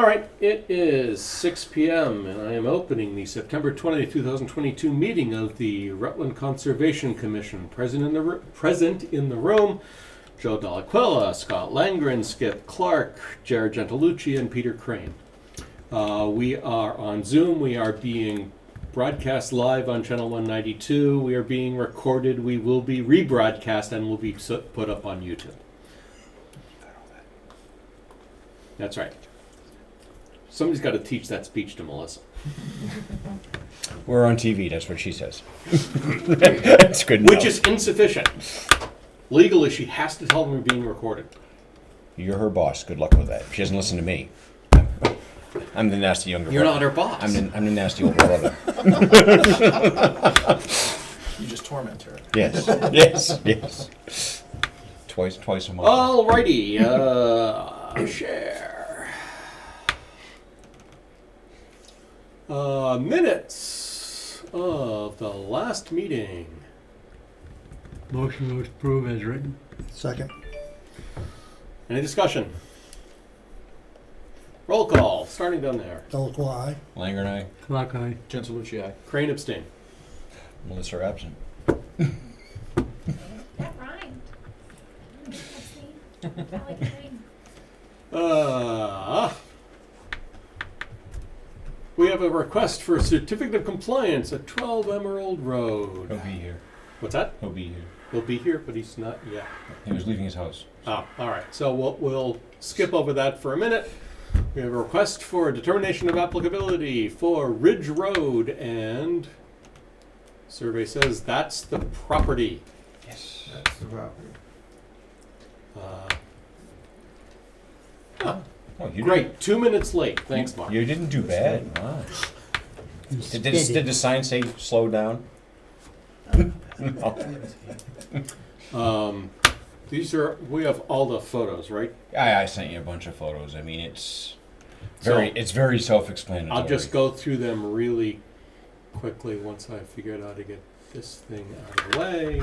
right, it is 6 p.m. and I am opening the September 20, 2022 meeting of the Rutland Conservation Commission. Present in the room, Joe Dell'Aquila, Scott Langren, Skip Clark, Jared Gentilucci, and Peter Crane. We are on Zoom. We are being broadcast live on Channel 192. We are being recorded. We will be rebroadcast and will be put up on YouTube. That's right. Somebody's got to teach that speech to Melissa. We're on TV, that's what she says. That's good enough. Which is insufficient. Legally, she has to tell them we're being recorded. You're her boss. Good luck with that. She doesn't listen to me. I'm the nasty younger You're brother. not her boss. I'm the nasty older brother. You just torment her. Yes, yes. Twice a month. Alrighty, share. Minutes of the last meeting. Motion to approve as written. Second. Any discussion? Roll call, starting down there. Delacour, aye. Langer and I, Clock eye. Gentilucci, aye. Crane abstain. Melissa are absent. That rhymed. That's me. I like rain. We have a request for a certificate of compliance at 12 Emerald Road. He'll be here. What's that? He'll be here. He'll be here, but he's not yet. He was leaving his house. Oh, all right. So we'll skip over that for a minute. We have a request for a determination of applicability for Ridge Road, and survey says that's the property. Yes. That's the property. Oh, you Great. 2 minutes late. Thanks, Mark. You didn't do bad. Wow. Did the sign say slow down? No. We have all the photos, right? I sent you a bunch of photos. I mean, it's very self-explanatory. I'll just go through them really quickly once I figure out how to get this thing out of the way.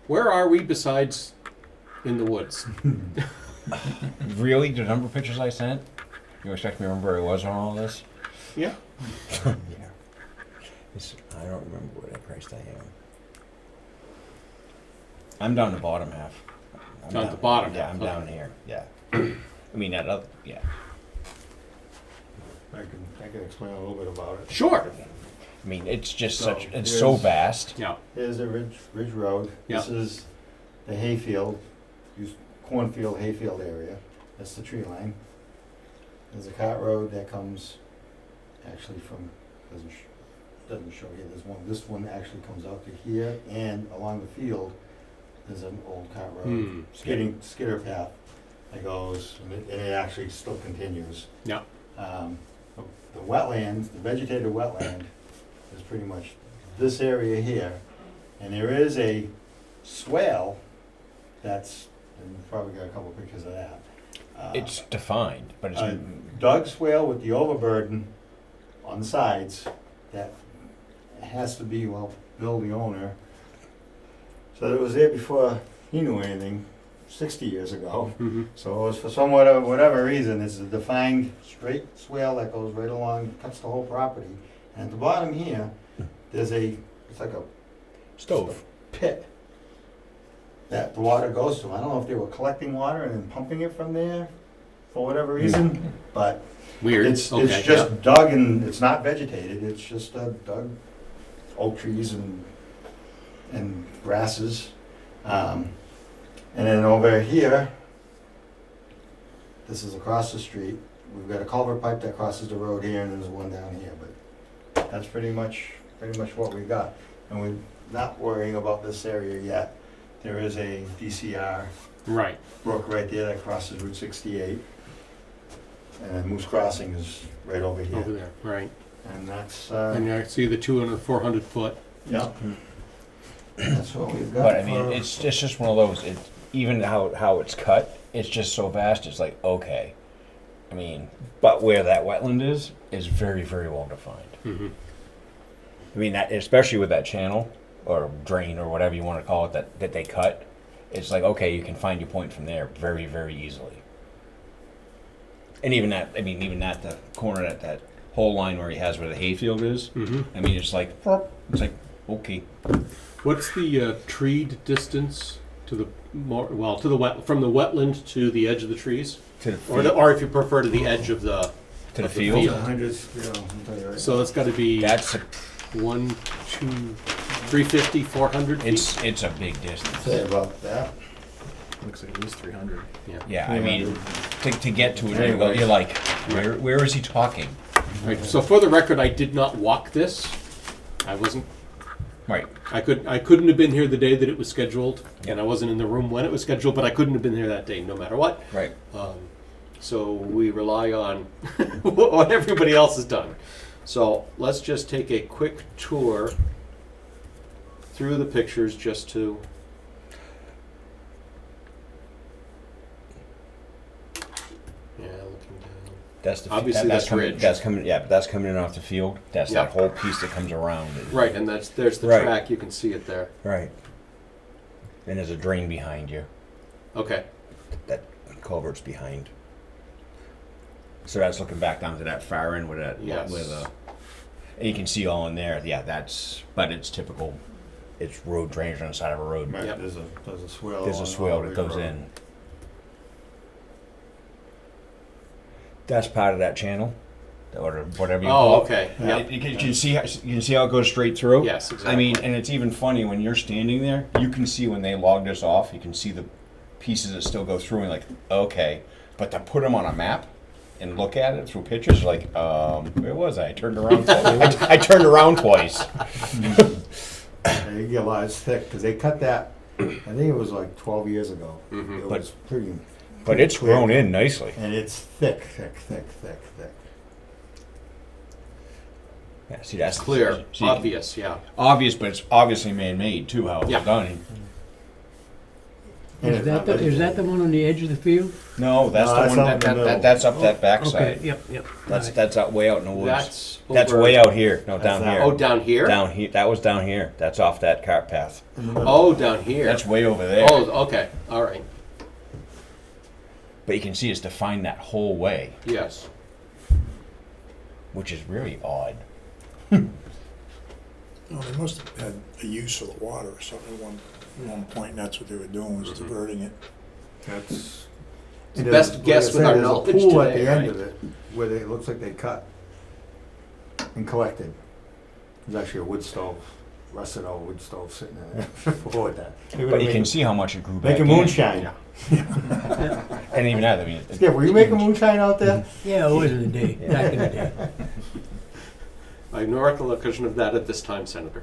Where are we besides in the woods? Really, the number of pictures I sent? You expect me to remember where I was on all this? Yeah. Yeah. I don't remember what Christ I am. I'm down the bottom half. Down the bottom Yeah, half, I'm okay. down here. Yeah. I mean that other. Yeah. I can explain a little bit about it. Sure. I mean it's just So, it's so here's- vast. Yeah. Here's a ridge road. Yeah. This is the hayfield, cornfield, hayfield area. That's the tree line. There's a cart road that comes actually from, doesn't show here, there's one, this one actually comes out to here, and along the field, there's an old cart road, skidder path that goes, and it actually still continues. Yeah. The wetlands, the vegetated wetland is pretty much this area here, and there is a swale that's, and you've probably got a couple of pictures of that. It's defined, but it's A dug swale with the overburden on the sides that has to be, well, Bill the owner. So it was there before he knew anything, 60 years ago. Mm-hmm. So it was for whatever reason, it's a defined straight swale that goes right along, cuts the whole property. And at the bottom here, there's it's like a stove. pit that the water goes to. I don't know if they were collecting water and then pumping it from there for whatever reason, but Weird. it's Okay, just dug, and it's not vegetated. It's just dug oak trees and grasses. And then over here, this is across the street. We've got a culvert pipe that crosses the road here, and there's one down here. But that's pretty much what we've got. And we're not worrying about this area yet. There is a DCR Right. brook right there that crosses Route 68. And Moose Crossing is right over here. Over there. Right. And that's, And I see the 200, 400 foot. yeah. That's what we've got. But I mean, it's just one of those. Even how it's cut, it's just so vast. It's like okay. I mean, but where that wetland is very very well defined. Mm-hmm. I mean that especially with that channel or drain or whatever you want to call it that they cut. It's like okay, you can find your point from there very very easily. And even that, I mean, even at the corner, at that whole line where he has where the hayfield is, I mean, it's like, okay. What's the treed distance to the to the from the wetland to the edge of the trees, To the or field. or if you prefer to the edge of the To the of field? 100, I'll tell you right So it's got to be That's, 1, 2, 350, 400 feet. it's a big distance. Say about that. Looks like at least 300. Yeah, I mean, to get to it, you're like, where is he talking? Right. So for the record, I did not walk this. I wasn't. Right. I couldn't have been here the day that it was scheduled, and I wasn't in the room when it was scheduled. But I couldn't have been here that day, no matter what. Right. So we rely on what everybody else has done. So let's just take a quick tour through the pictures just to. Yeah, looking down. That's the Obviously, that's that's coming. ridge. That's coming. Yeah, but that's coming in off the field. That's Yeah. that whole piece that comes around. Right, and there's the Right. track. You can see it there. Right. And there's a drain behind you. Okay. That culvert's behind. So that's looking back down to that far end with that. Yes. And you can see all in there. Yeah, but it's typical. It's road drainage on the side of a road. Right, Yep. there's a swale. There's a on swale all that the goes road. in. That's part of that channel, or whatever you call Oh, it. okay. Yeah. Yep. You can see how it goes straight through. Yes, exactly. I mean, and it's even funny when you're standing there. You can see when they logged us off. You can see the pieces that still go through, and like, okay, but to put them on a map and look at it through pictures, you're like, where was I? I turned around. I turned around twice. And you realize it's thick, because they cut that, I think it was like 12 years ago. Mhm. It But- was pretty, But it's grown in nicely. and it's thick, thick, thick, thick, thick. Yeah, see, that's Clear, see, obvious, yeah. obvious, but it's obviously man-made too. How it Yeah. was done. And Is it's that not the, ready is for that it. the one on the edge of the field? No, that's No, the that's one. out in the middle. That's up that backside. Okay, yep. That's out way out in the woods. That's over, way out here. No, That's down out. here. Oh, down here? Down here. That was down here. That's off that cart path. In the middle. Oh, down here. That's way over there. Oh, okay. All right. But you can see it's defined that whole way, Yes. which is really odd. Well, they must have had a use for the water or something at one point, and that's what they were doing, was diverting it. That's. It's the best guess with our knowledge There's a pool at today, the end right? of it, where it looks like they cut and collected. There's actually a wood stove, rusted old wood stove sitting in there before that. They were But you can making- see how much it grew back Making in. moonshine. And even that, I mean. Yeah, were you making moonshine out there? Yeah, it was in the day, back in the day. I have no recollection of that at this time, Senator.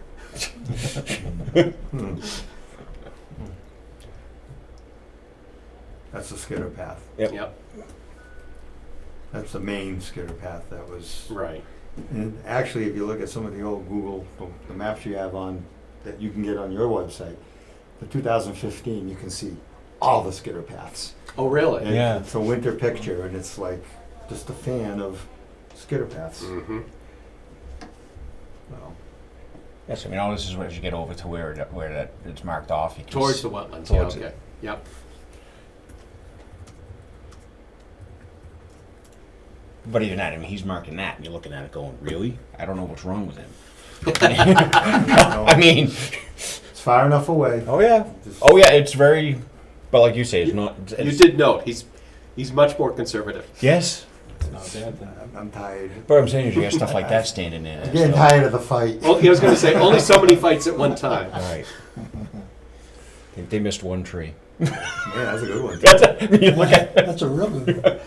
That's the skidder path. Yep. Yep. That's the main skidder path that was. Right. And actually, if you look at some of the old Google, the maps you have on, that you can get on your website, the 2015, you can see all the skidder paths. Oh, really? And Yeah. it's a winter picture, and it's like just a fan of skidder paths. Mm-hmm. Well, Yes, I mean, all this is as you get over to where that it's marked off. You can Towards see- the wetlands. Towards Yeah. it. Okay. Yep. But even that, I mean, he's marking that, and you're looking at it going, really? I don't know what's wrong with him. I mean, it's far enough away. oh yeah, Just- oh yeah, it's very, but like you say, it's not. It's, You did note he's much more conservative. Yes, I'm tired. but I'm saying is you got stuff like that standing in. I'm getting tired of the fight. Well, I was going to say only so many fights at one time. All right. They missed one tree. Yeah, that's a good one. That's it. I mean, you look at. That's a real good one.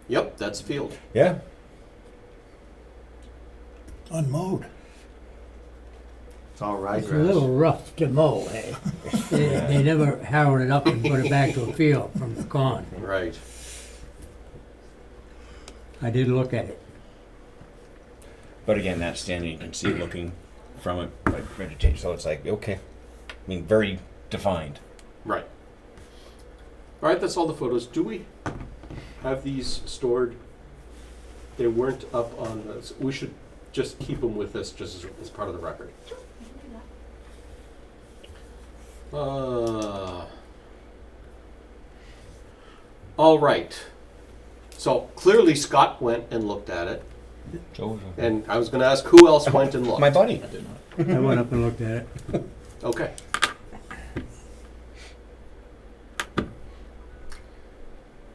Yep, that's field. Yeah. Unmowed. It's all It's a ryegrass. little rough to mow, eh? They never harrowed it up and put it back to a field from the con. Right. I did look at it. But again, that standing, you can see looking from it, like vegetation. So it's like okay. I mean, very defined. Right. All right, that's all the photos. Do we have these stored? They weren't up on this. We should just keep them with us just as part of the record. Sure, we can do that. All right. So clearly Scott went and looked at it, and I was going to ask who else went and looked. My buddy. I went up and looked at it. Okay.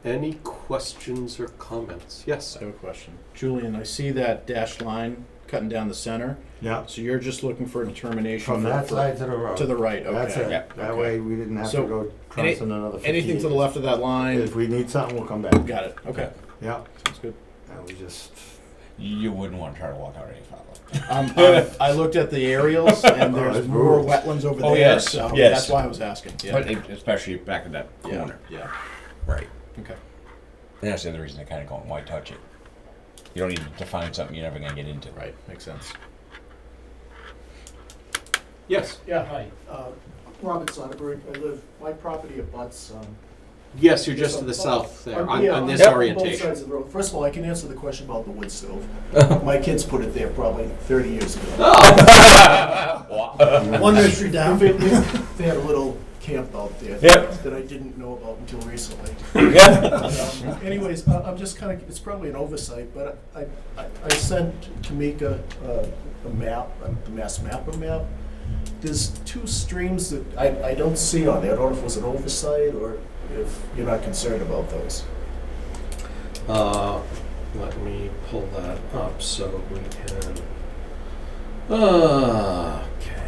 Any questions or comments? Yes. I have a question. Julian, I see that dashed line cutting down the center. Yeah, So you're just looking for a determination from that side to the road. to the right, okay. That's it. Yeah. That Okay. way we didn't have So, to go crossing another 50 Anything to the acres. left of that line? If we need something, we'll come back. Got it, okay. Yeah, Sounds good. and we just, You wouldn't want to try to walk out any farther. I looked at the aerials and Oh, there's it's more brutal. wetlands over Oh, there, yes, so yes. that's why I was asking, yeah. But especially back in that Yeah, corner. yeah, Right. okay. And that's the other reason they're kind of going, why touch it? You don't need to define something you're never going to get into. Right, makes sense. Yes. Yeah, hi. Robert Soderberg. I live, my property abuts, Yes, you're just to the south there on, yeah, on this both orientation. sides of the road. First of all, I can answer the question about the wood stove. My kids put it there probably 30 years ago. One nursery down. They had a little camp out there Yep. that I didn't know about until recently. Yeah. Anyways, I'm just kind of, it's probably an oversight, but I sent Tamika a map, the Mass Mapper map. There's two streams that I don't see on there. I don't know if it was an oversight or if you're not concerned about those. Let me pull that up so we can. Okay.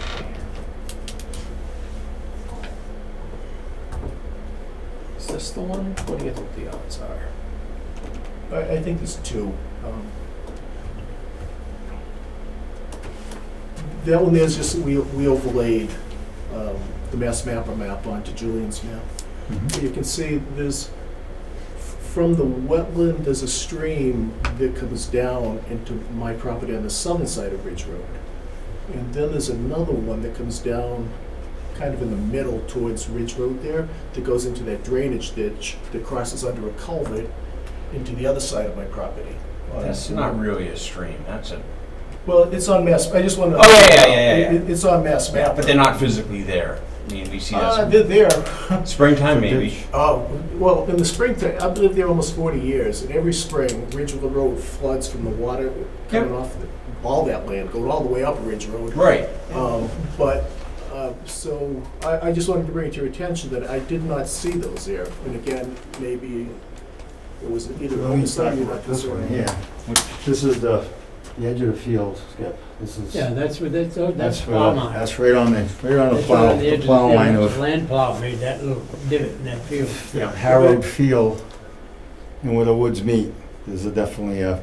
Is this the one? What do you think the odds are? I think there's two. That one there's just, we overlaid the Mass Mapper map onto Julian's map. You can see there's, from the wetland, there's a stream that comes down into my property on the southern side of Ridge Road. And then there's another one that comes down kind of in the middle towards Ridge Road there, that goes into that drainage ditch that crosses under a culvert into the other side of my property. That's not really a stream, that's a... Well, it's on Mass, I just want to. Oh, yeah. It's on Mass Map. But they're not physically there. I mean, we see that They're there. springtime maybe. Oh, well, in the springtime, I've lived there almost 40 years, and every spring, Ridgeville Road floods from the water coming off all that land, going all the way up Ridge Road. Right. So I just wanted to bring it to your attention that I did not see those there. And again, maybe it was either let me oversight talk or not about this one concerned. here. This is the edge of the field, Skip. This is, Yeah, that's what, that's that's plow line. that's right on the That's right plow, on the edge the of the plow field. line The of land plow made that little divot in that field. Harrowed Field, and where the woods meet. There's definitely a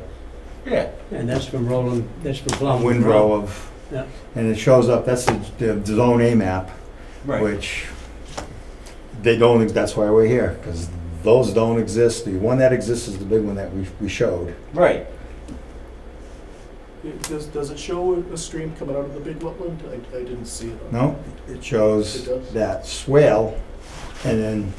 Yeah. And that's from rolling, that's from plowing. windrow of, Yeah. and it shows up, that's the Zone A map, Right. which they don't, that's why we're here, because those don't exist. The one that exists is the big one that we showed. Right. Does it show a stream coming out of the big wetland? I didn't see it. No, it shows It does? that swale, and then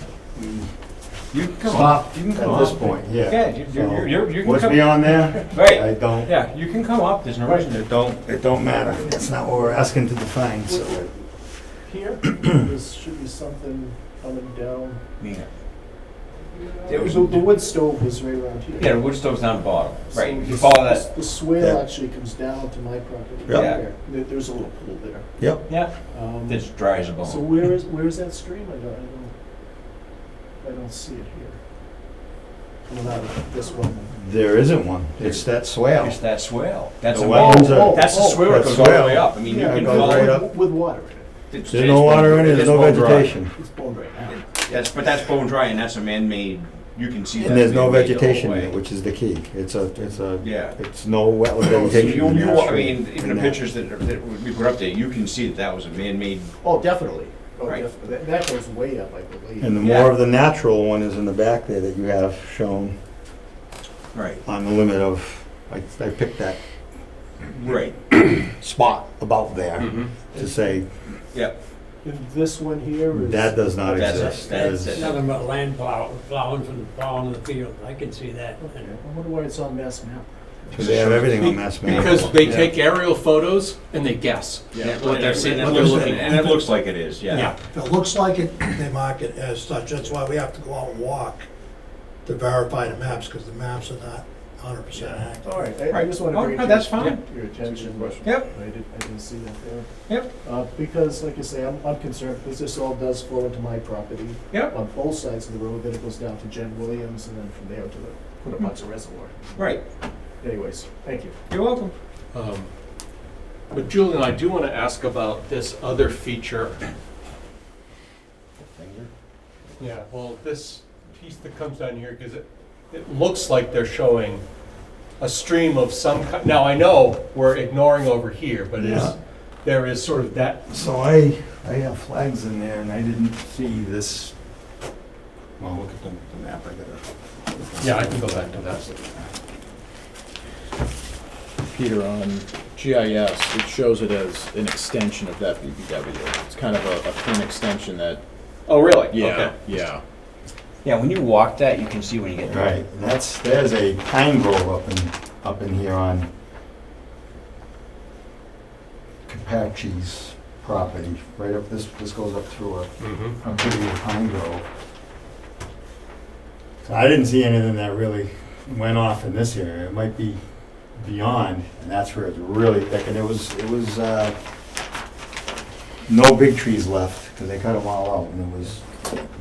You can come stop up. You can at come this up. point, yeah. Yeah, you can What's come. beyond there, Right. I don't, Yeah, you can come up. There's no reason to. it don't matter. That's not what we're asking to define, so. Here, there should be something coming down. Yeah. The wood stove was right around here. Yeah, the wood stove's down the bottom. So Right. You the- follow that. The swale Yeah. actually comes down to my property. Yeah. There. There's a little pool there. Yep. Yeah. Um, It's dry as a So bone. where is that stream? I don't see it here. Coming out of this one. There isn't one. It's that swale. It's that swale. That's The a wetlands wall. are- That's the swale that that goes all the swale. way up. I mean, Yeah, you it can goes follow right it. up. With water in it. It's- There's it's no water in it, it's there's no bone dry. vegetation. It's boned right now. Yes, but that's bone dry and that's a man-made, you can see that. And there's no man-made the whole vegetation in way. it, which is the key. It's Yeah. it's no wetland So vegetation. you, in that I stream. mean, even In the that. pictures that we put up there, you can see that that was a man-made, Oh, definitely. Oh, Right. definitely. That goes way up, I believe. And the Yeah. more of the natural one is in the back there that you have shown right, on the limit of, I picked that right, spot about there Mhm. to say, yeah. And this one here is. that does not That's it. exist. That's That is- it. Nothing but land plowing from the plowing of the field. I can see that. Okay, I wonder why it's on Mass Map. Because they have everything on Mass Map. Because they Yeah. take aerial photos and they guess what they're seeing, what they're looking at. And it looks like it is, yeah. Yeah. If it looks like it, they mark it as such. That's why we have to go out and walk to verify the maps, because the maps are not 100% accurate. All right, I just want to Oh, bring it no, to that's fine. your attention. Yep. I didn't see that there. Yep. Because, like I say, I'm concerned, because this all does flow into my property. Yep. On both sides of the road, then it goes down to Jen Williams, and then from there to the Quinnipiac Reservoir. Right. Anyways, thank you. You're welcome. But Julian, I do want to ask about this other feature. Yeah, well, this piece that comes down here, because it looks like they're showing a stream of some kind. Now, I know we're ignoring over here, but Yeah. there is sort of that. So I have flags in there and I didn't see this. Well, look at the map, I gotta. Yeah, I can go back to that. Peter, on GIS, it shows it as an extension of that BBW. It's kind of a twin extension that, Oh, really? yeah, Okay. yeah. Yeah, when you walk that, you can see when you get there. Right, and there's a pine grove up in here on Capacci's property, right up, this goes up through a pretty big pine grove. So I didn't see anything that really went off in this area, it might be beyond, and that's where it's really thick, and it was, no big trees left, because they cut them all out, and it was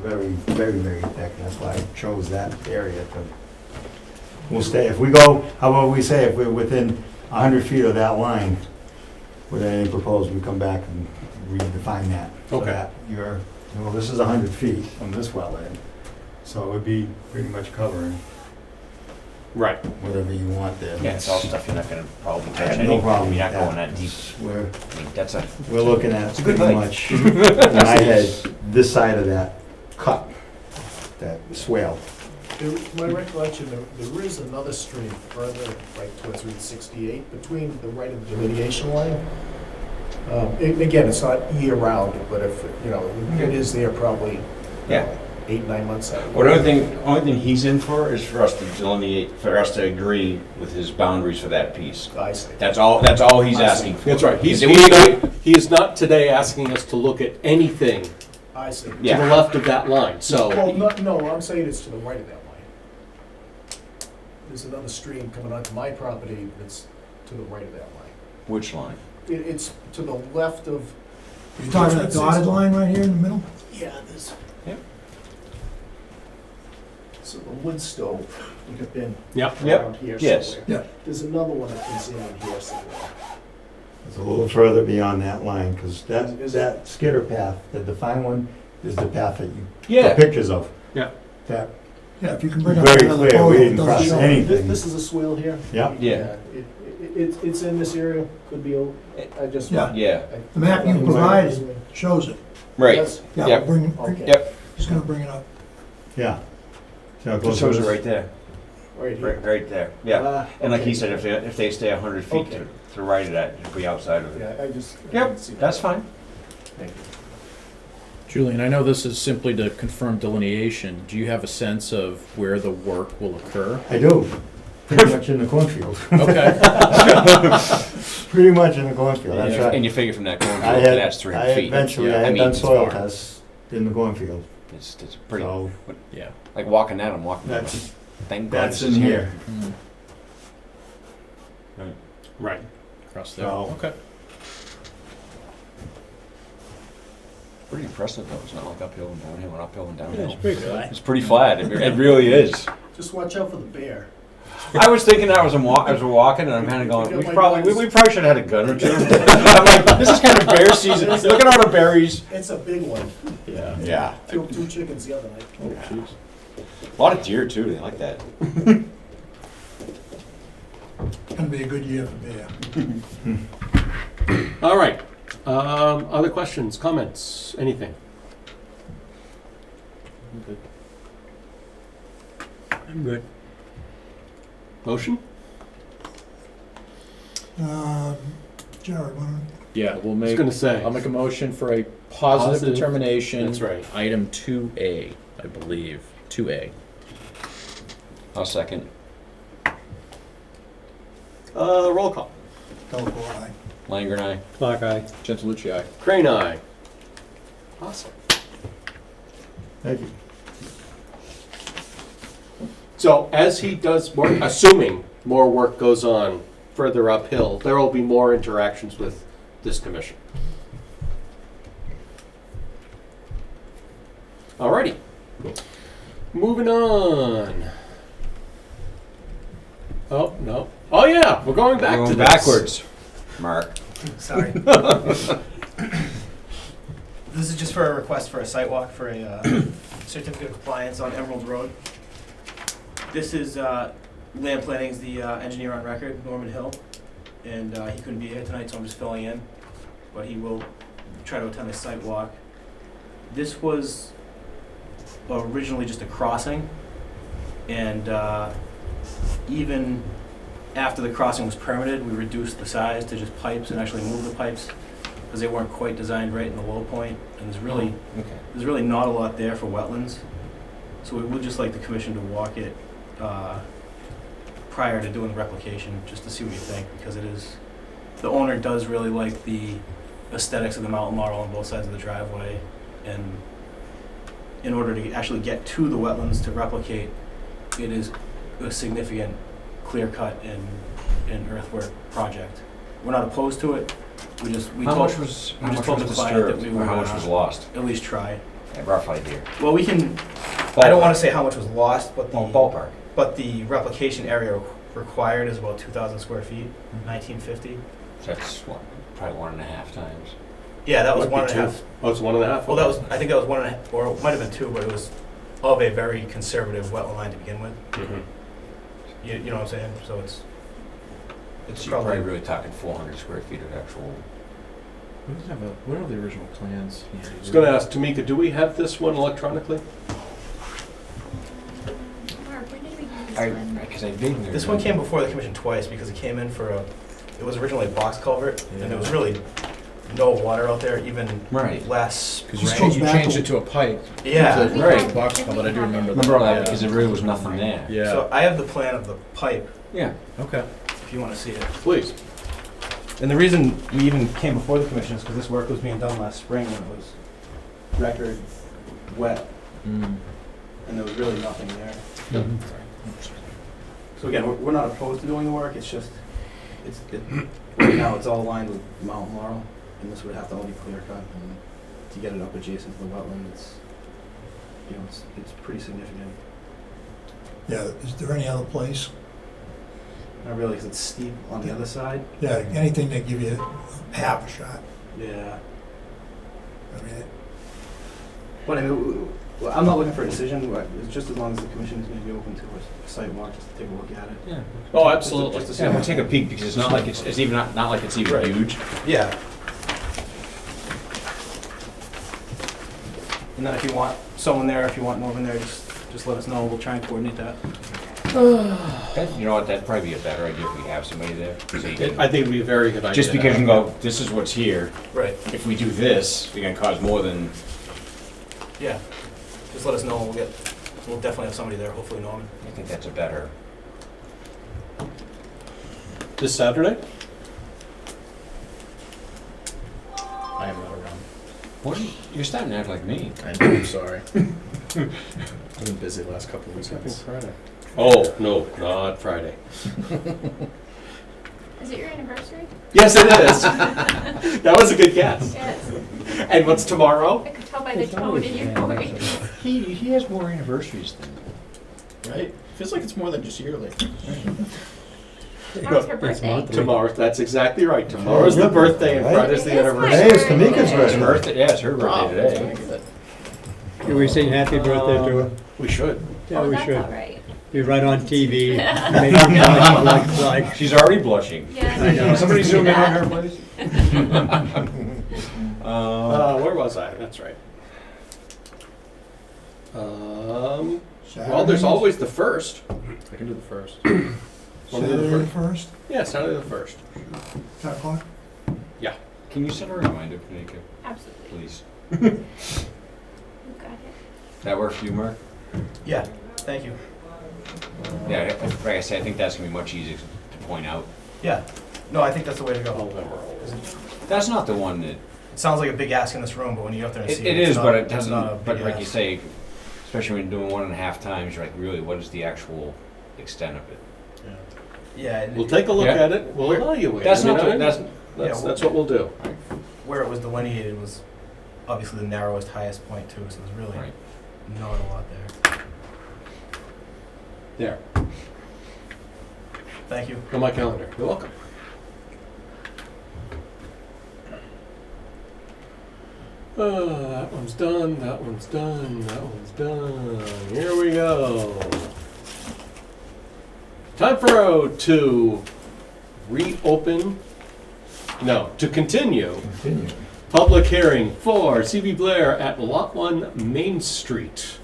very, very, very thick, and that's why I chose that area to, we'll stay, if we go, how about we say, if we're within 100 feet of that line, with anything proposed, we come back and redefine that. So Okay. that you're, well, this is 100 feet from this wetland, so it would be pretty much covering Right. whatever you want there. Yeah, it's all stuff you're not gonna probably I touch have anyway. no problem You're with not going that deep. We're, I mean, that's a, we're looking at It's a good pretty height. much, when I had this side of that cut, that swale. My recollection, there is another stream further right towards Route 68, between the right of the delineation line. Again, it's not year-round, but if, it is there probably yeah. 8-9 months out. Well, the only thing he's in for is for us to delineate, for us to agree with his boundaries for that piece. I see. That's all he's asking for. That's right. He is not today asking us to look at anything I see. to Yeah. the left of that line, so. Well, no, I'm saying it's to the right of that line. There's another stream coming onto my property that's to the right of that line. Which line? It's to the left of. You're talking that dotted line right here in the middle? Yeah, there's. Yep. So the wood stove would have been Yep. around here Yes. somewhere. Yeah. There's another one that comes in here somewhere. It's a little further beyond that line, because Is that skidder path, the defined one, is the path that you Yeah. took pictures of. Yeah. That, Yeah, if you can bring up very another clear, photo, we it didn't doesn't cross show. anything. This is a swale here. Yep. Yeah. It's in this area, could be, I just. Yeah. Yeah. The map you provided shows it. Right. Yes? Yeah, Yep. Okay. Yep. He's gonna bring it up. Yeah. So it It goes shows it this- right there. Right here. Right there. Yeah. And like okay. he said, if they stay 100 feet Okay. to the right of that, it'll be outside of it. Yeah, I just. I Yep, didn't see that. that's fine. Thank you. Julian, I know this is simply to confirm delineation. Do you have a sense of where the work will occur? I do, pretty much in the cornfield. Okay. Pretty much in the cornfield, that's right. And you figure from that I cornfield, had, that's 300 I feet. eventually, Yeah, I I had mean, done it's soil far. tests in the cornfield, It's pretty, so Yeah. like walking that, I'm walking that. that's, Thank God that's this in is here. Right. Across there. So- Okay. Pretty impressive though. It's not like uphill and downhill and uphill and downhill. pretty good. It's pretty flat. It really is. Just watch out for the bear. I was thinking that as we're walking, and I'm kind of going, we probably should have had a gun or two. I'm like, this is kind of bear season. Look at all the berries. It's a big one. Yeah. Yeah. Killed 2 chickens the other night. Oh, jeez. A lot of deer too. They like that. It's gonna be a good year for beer. All right. Other questions, comments, anything? I'm good. Motion? Jared, why don't Yeah, we'll I was make, gonna say. I'll make a motion for a positive Positive. determination. That's right. Item 2A, I believe. 2A. I'll second. Roll call. teleport aye. Langer and I. Clock eye. Gentilucci, aye. Crane eye. Awesome. Thank you. So as he does more, assuming more work goes on further uphill, there will be more interactions with this commission. Alrighty. Moving on. Oh, no. Oh, yeah, we're going back Going to this. backwards, Mark. Sorry. This is just for a request for a sidewalk for a certificate of compliance on Emerald Road. This is Land Planning's the engineer on record, Norman Hill, and he couldn't be here tonight, so I'm just filling in, but he will try to attend the sidewalk. This was originally just a crossing, and even after the crossing was permitted, we reduced the size to just pipes and actually moved the pipes because they weren't quite designed right in the low point, and there's really not a lot there for wetlands. So we would just like the commission to walk it prior to doing the replication, just to see what you think, because it is, the owner does really like the aesthetics of the mountain laurel on both sides of the driveway, and in order to actually get to the wetlands to replicate, it is a significant clear cut and earthwork project. We're not opposed to it. We just How much was client disturbed, that we or would how much was lost? at least try. A rough idea. Well, we can. I don't want to say how much was lost, but the Ballpark. but the replication area required is about 2,000 square feet, 1950. So that's what, probably 1.5 times. Yeah, that was Might be 1.5. Oh, it's 1.5? Well, that was, I think that was 1.5, or it might have been 2, but it was of a very conservative wetland line to begin with. Mhm. You know what I'm saying? So it's So you're probably really talking 400 square feet of actual. What are the original plans? I was going to ask Tamika, do we have this one electronically? Mark, when did we do this I, one? because I vaguely This one remember. came before the commission twice because it came in for a, it was originally a box culvert, and there was really no water out there, even Right. less Because rain. you changed it to a pipe. Yeah. It's a Right. box culvert, I do remember that. Remember all that Yeah. because there really was nothing there. Yeah. So I have the plan of the pipe, Yeah. Okay. if you want to see it. Please. And the reason we even came before the commission is because this work was being done last spring when it was record wet, Mm. and there was really nothing there. So again, we're not opposed to doing the work, it's just, right now, it's all aligned with mountain laurel, and this would have to all be clear cut, and to get it up adjacent to the wetland, it's, you know, it's pretty significant. Yeah, is there any other place? Not really, because it's steep on the other side. Yeah, anything that give you half a shot. Yeah. I mean, But I mean, well, I'm not looking for a decision, but it's just as long as the commission is maybe open to a site walk, just to take a look at it. Yeah. Oh, absolutely. Just to see Yeah, how we'll take a peek because it's not like it's even not like it's even Right. huge. Yeah. And then if you want someone there, if you want Norman there, just let us know, we'll try and coordinate that. You know what? That'd probably be a better idea if we have somebody there. So you can- I think it would be a very good idea. just to because you have. can go, this is what's here. Right. If we do this, we're gonna cause more than. Yeah. Just let us know, we'll definitely have somebody there, hopefully Norman. I think that's a better. This Saturday? I am not around. What? You're starting to act like me. I'm sorry. I've been busy the last couple of weekends. Friday. Oh, no, not Friday. Is it your anniversary? Yes, it is. That was a good guess. Yes. And what's tomorrow? I could tell by the tone in your voice. He has more anniversaries than. Right? Feels like it's more than just yearly. Tomorrow's her birthday. Tomorrow, that's exactly right. Tomorrow's the birthday and Right. Friday's the It is my anniversary. Hey, it's Tamika's It's her birthday. birthday. Yeah, it's her Wow, birthday that's today. pretty good. Can we sing happy birthday to her? We should. Yeah, Oh, we that's should. all right. Be right on TV. Make her blush like. She's already blushing. Yes. I know. Somebody zoom in on her, Yeah. please. Where was I? That's right. Well, there's Saturday? always the first. I can do the first. Wanna do the Saturday first? first, Yeah, Saturday the first. 10 o'clock? Can you send a reminder, Kanika, Absolutely. please? You got it. That works for you, Mark? Yeah, thank you. Yeah, like I said, I think that's gonna be much easier to point out. Yeah. No, I think that's the way to go. November. That's not the one that. It sounds like a big ask in this room, but when you get up there and see It it's is, not- but it it's not a doesn't. But big like you ask. say, Especially when you're doing 1.5 times, you're like, really, what is the actual extent of it? Yeah. And We'll take a look Yeah. at it, we'll evaluate. That's I mean, not, that's, That's what we'll do. where it was delineated was obviously the narrowest, highest point too, so there's really Right. not a lot there. There, Thank you. on my calendar. You're welcome. That one's done, that one's done, that one's done. Here we go. Time for to reopen, no, to continue Continue. public hearing for C.B. Blair at Lot 1 Main Street.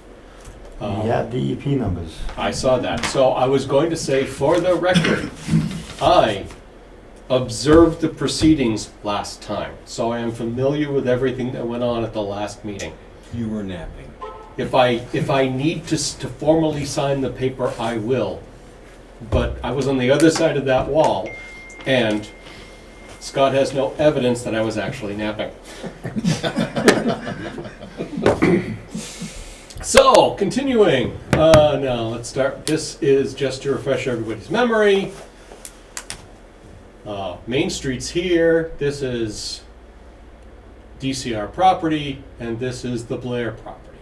Yeah, DEP numbers. I saw that. So I was going to say, for the record, I observed the proceedings last time, so I am familiar with everything that went on at the last meeting. You were napping. If I need to formally sign the paper, I will. But I was on the other side of that wall, and Scott has no evidence that I was actually napping. So, continuing. Now, let's start. This is just to refresh everybody's memory. Main Street's here. This is DCR property, and this is the Blair property.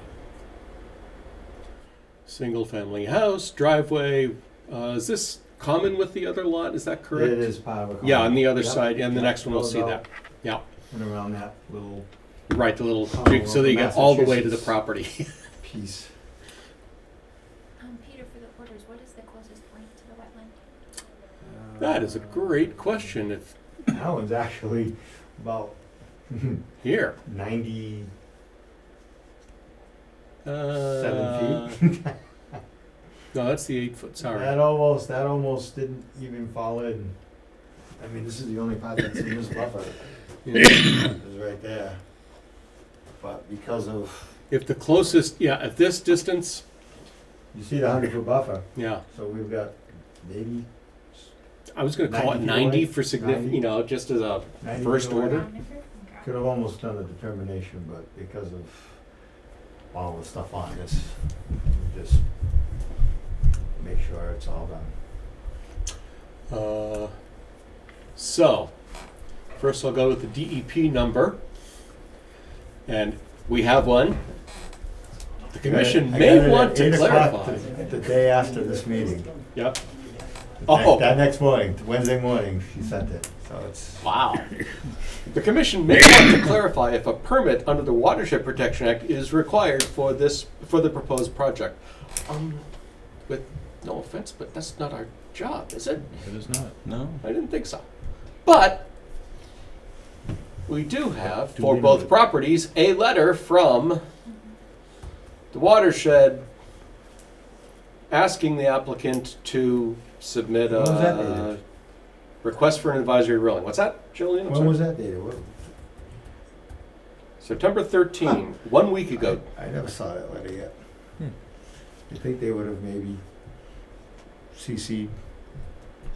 Single-family house, driveway. Is this common with the other lot? Is that correct? It is part of a. Yeah, on the other Yep. side, and the Yep. next one we'll Goes see out that. Yeah, And around that little right, the little, Commonwealth so that you of get all the way to the Massachusetts. property. piece. Peter, for the orders, what is the closest point to the wetland? That is a great question. If That one's actually about here, 97 feet. No, that's the 8 foot. Sorry. That almost didn't even fall in. I mean, this is the only part that's in this buffer. Yeah. Is right there. But because of, If the closest, yeah, at this distance, you see the 100-foot buffer, yeah, so we've got maybe I was going to call it 90 90 away? for significant, 90? you know, just as a 90 first feet away. order. Okay. Could have almost done a determination, but because of all the stuff on this, just make sure it's all done. So, first I'll go with the DEP number, and we have one. The commission I may got it want at to 8 o'clock clarify. The day after this meeting. Yep. Oh. That next morning, Wednesday morning, she sent it, so it's. Wow. The commission may want to clarify if a permit under the Watershed Protection Act is required for the proposed project. With no offense, but that's not our job, is it? It is not. No? I didn't think so. But we do have, for Duly both noted. properties, a letter from the watershed asking the applicant to submit When was that a dated? request for an advisory ruling. What's that, Julian? I'm When sorry. was that dated? September 13, 1 week ago. I never saw that letter yet. Hmm. You think they would have maybe CC'd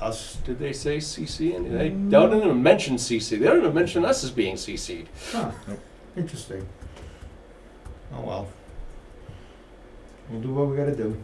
us? Did they say CC? And they don't even mention CC. They don't even mention us as being CC'd. Huh, Nope. interesting. Oh, well. We'll do what we gotta do.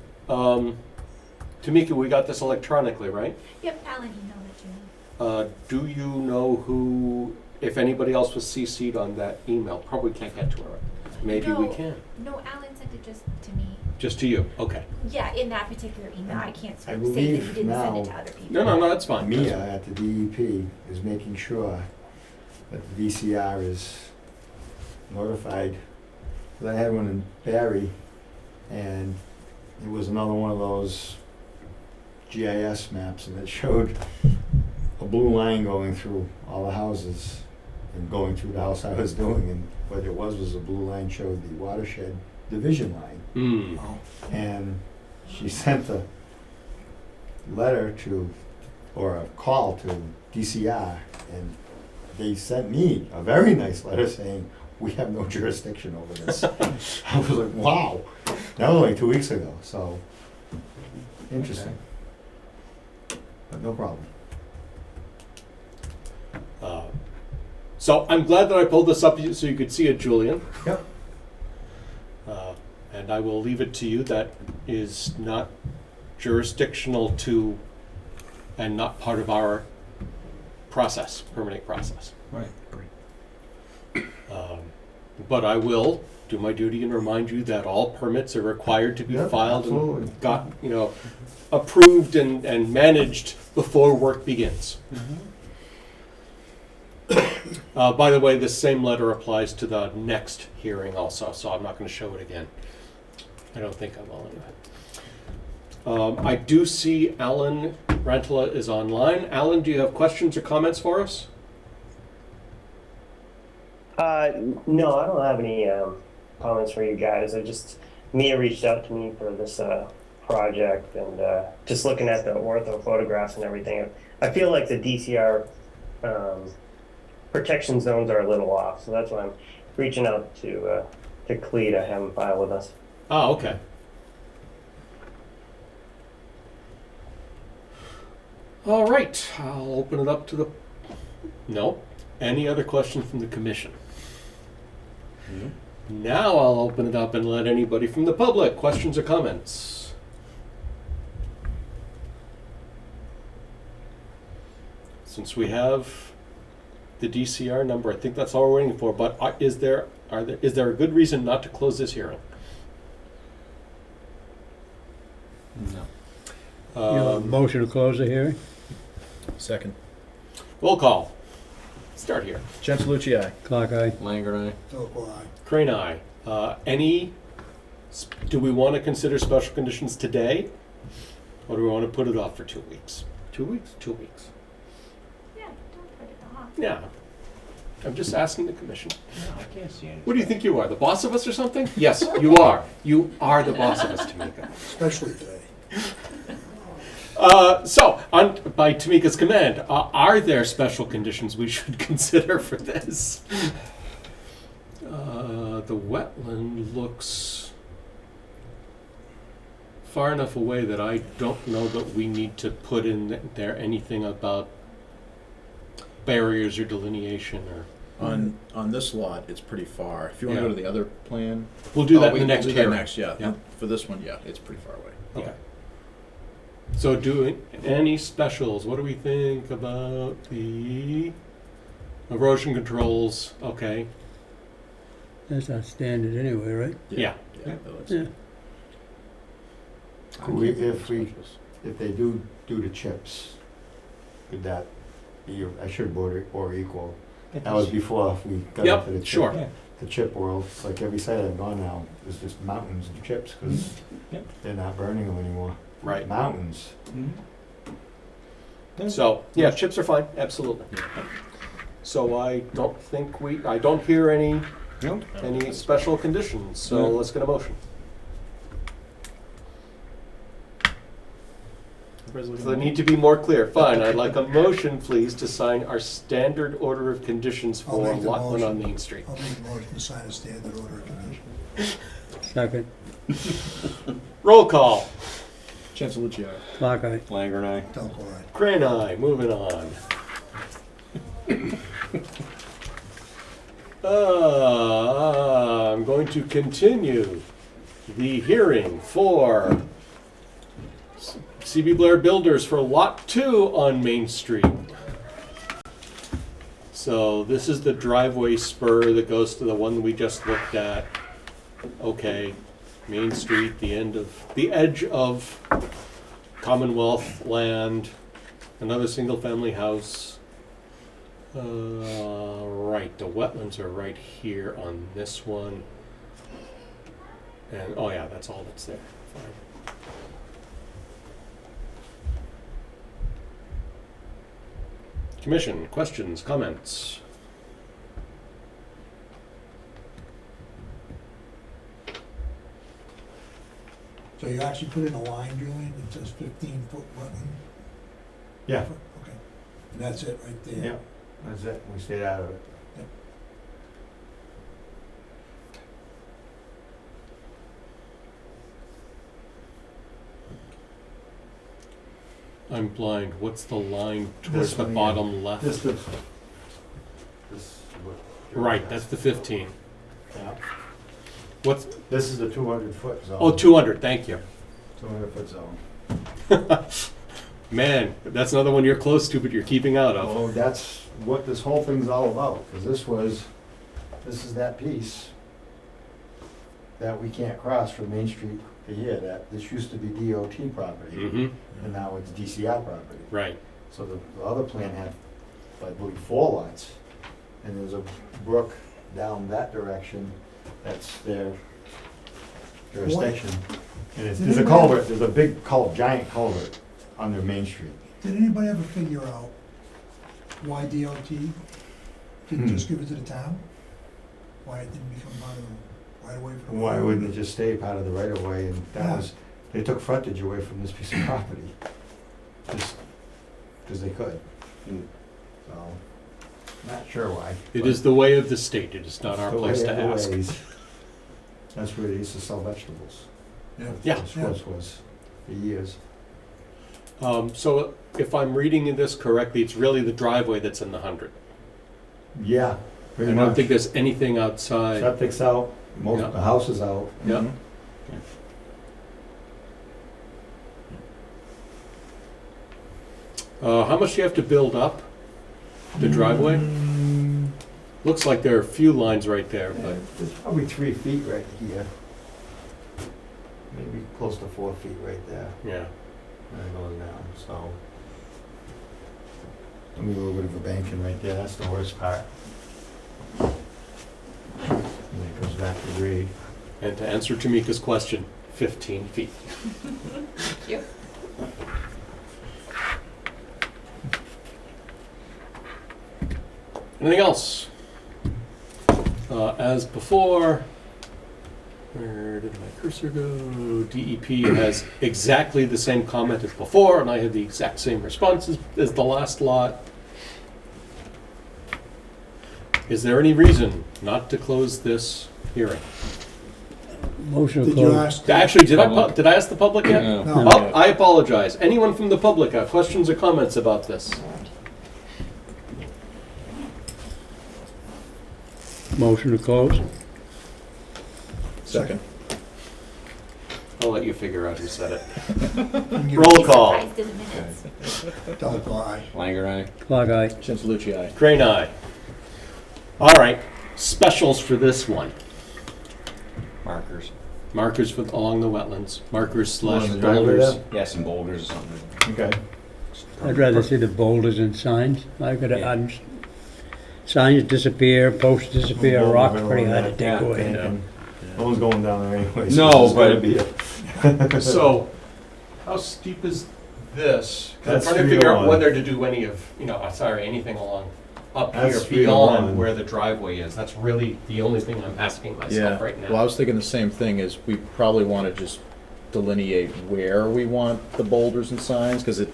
Tamika, we got this electronically, right? Yep, Alan emailed it to me. Do you know who, if anybody else was CC'd on that email? Probably can't get to her. Maybe we No. can. No, Alan sent it just to me. Just to you. Okay. Yeah, in that particular email, I can't I say that believe he didn't send it to now- other people. No, that's fine. Mia at the DEP is making sure that the DCR is notified. 'Cause I had one in Barry, and it was another one of those GIS maps, and it showed a blue line going through all the houses and going through the house I was doing, and what it was a blue line showed the watershed division line. Hmm. And she sent a letter to, or a call to DCR, and they sent me a very nice letter saying, we have no jurisdiction over this. I was like, wow, that was like 2 weeks ago, so, interesting. But no problem. So I'm glad that I pulled this up so you could see it, Julian. Yep. and I will leave it to you, that is not jurisdictional to, and not part of our process, permitting process. Right. But I will do my duty and remind you that all permits are required to be Yeah, filed absolutely. and approved and managed before work begins. By the way, this same letter applies to the next hearing also, so I'm not going to show it again. I don't think I will anyway. I do see Alan Rantala is online. Alan, do you have questions or comments for us? No, I don't have any comments for you guys. Mia reached out to me for this project, and just looking at the ortho photographs and everything, I feel like the DCR protection zones are a little off, so that's why I'm reaching out to Clee to have him file with us. Oh, okay. All right, I'll open it up to the... No. Any other questions from the commission? Now I'll open it up and let anybody from the public, questions or comments? Since we have the DCR number, I think that's all we're waiting for, but is there a good reason not to close this hearing? No. You have a motion to close the hearing? Second. Roll call. Start here. Chancelucci, aye. Clock eye. Langer, aye. Telephone eye. Crane, aye. Do we want to consider special conditions today? Or do we want to put it off for 2 weeks? 2 weeks? 2 weeks. Yeah, don't put it off. Yeah. I'm just asking the commission. No, I can't see anything. What do you think you are, the boss of us or something? Yes, you are. You are the boss of us, Tamika. Especially today. By Tamika's command, are there special conditions we should consider for this? The wetland looks far enough away that I don't know that we need to put in there anything about barriers or delineation or... On this lot, it's pretty far. If you want to Yeah. go to the other plan. We'll do that in we'll the next do that hearing. next, yeah. Yeah. For this one, yeah, it's pretty far away. Okay. So doing any specials, what do we think about the erosion controls? Okay. That's our standard anyway, right? Yeah. Yeah. That's- Yeah. If they do the chips, could that be, I should or equal? That was before we got Yep, into the chip. sure. The chip world. It's like every site I've gone now, there's just mountains of chips because Yep. they're not burning them anymore. Right. Mountains. So, yeah, chips are fine, absolutely. So I don't hear any special conditions, so No. let's get a motion. So they need to be more clear. Fine, I'd like a motion, please, to sign our standard order of conditions I'll for make the Lot 1 on motion. Main Street. I'll make a motion to sign a standard order of conditions. Second. Roll call. Chancelucci, aye. Clock eye. Langer, aye. Telephone eye. Crane, aye. Moving on. I'm going to continue the hearing for CB Blair Builders for Lot 2 on Main Street. So this is the driveway spur that goes to the one we just looked at. Okay, Main Street, the edge of Commonwealth land, another single-family house. Right, the wetlands are right here on this one. And, oh yeah, that's all that's there. Fine. Commission, questions, comments? So you actually put in a line, Julian, that says 15-foot wetland? Yeah. Okay. And that's it right there? Yeah, that's it. We stayed out of it. I'm blind. What's the line towards This the one, bottom left? This is what. Right, that's the 15. Yeah. What's, This is the 200-foot zone. oh, 200, thank you. 200-foot zone. Man, that's another one you're close to, but you're keeping out of. Oh, that's what this whole thing's all about, because this is that piece that we can't cross from Main Street to here, that this used to be DOT property, Mm-hmm, and now it's DCR property. right. So the other plan had, I believe, 4 lots, and there's a brook down that direction, that's their jurisdiction. And there's a culvert, there's a big giant culvert under Main Street. Did anybody ever figure out why DOT didn't just give it to the town? Why it didn't become part of the right of way for the? Why wouldn't it just stay part of the right of way, and that Yeah. was, they took frontage away from this piece of property, just because they could. So, not sure why. It is the way of the state, it is not our The place way to of the ask. ways. That's where they used to sell vegetables. Yeah. Yeah. This was for years. So if I'm reading this correctly, it's really the driveway that's in the 100. Yeah, I pretty don't much. think there's anything outside. Septic's out, most Yeah. of the house is out. Yeah. How much do you have to build up the driveway? Looks like there are a few lines right there, but There's probably 3 feet right here. Maybe close to 4 feet right there. yeah. And it goes down, so. And a little bit of a banking right there, that's the worst part. And it goes back to grade. And to answer Tamika's question, 15 feet. Thank you. Anything else? As before, where did my cursor go? DEP has exactly the same comment as before, and I had the exact same response as the last lot. Is there any reason not to close this hearing? Motion to Did you close. ask? Actually, did I ask the public yet? No. No. Oh, I apologize. Anyone from the public have questions or comments about this? Motion to close. Second. I'll let you figure out who said it. Give Roll call. Surprised in a minute. Telephone, aye. Langer, aye. Clock eye. Chancelucci, aye. Crane eye. All right, specials for this one. Markers. Markers for along the wetlands. Markers slash Along the driveway boulders. there? Yeah, some boulders or something. Okay. I'd rather see the boulders and signs. I could, Yeah. signs disappear, posts disappear, Boulder rocks middle pretty of hard to that, take away. banking. No one's going down there anyway. No, there's but- gotta be a- So, how steep is this? 'Cause I'm That's trying to 3 figure to out 1. whether to do any of, anything along up here That's 3 to beyond 1. where the driveway is. That's really the only thing I'm asking myself Yeah, right now. well, I was thinking the same thing, is we probably want to just delineate where we want the boulders and signs, because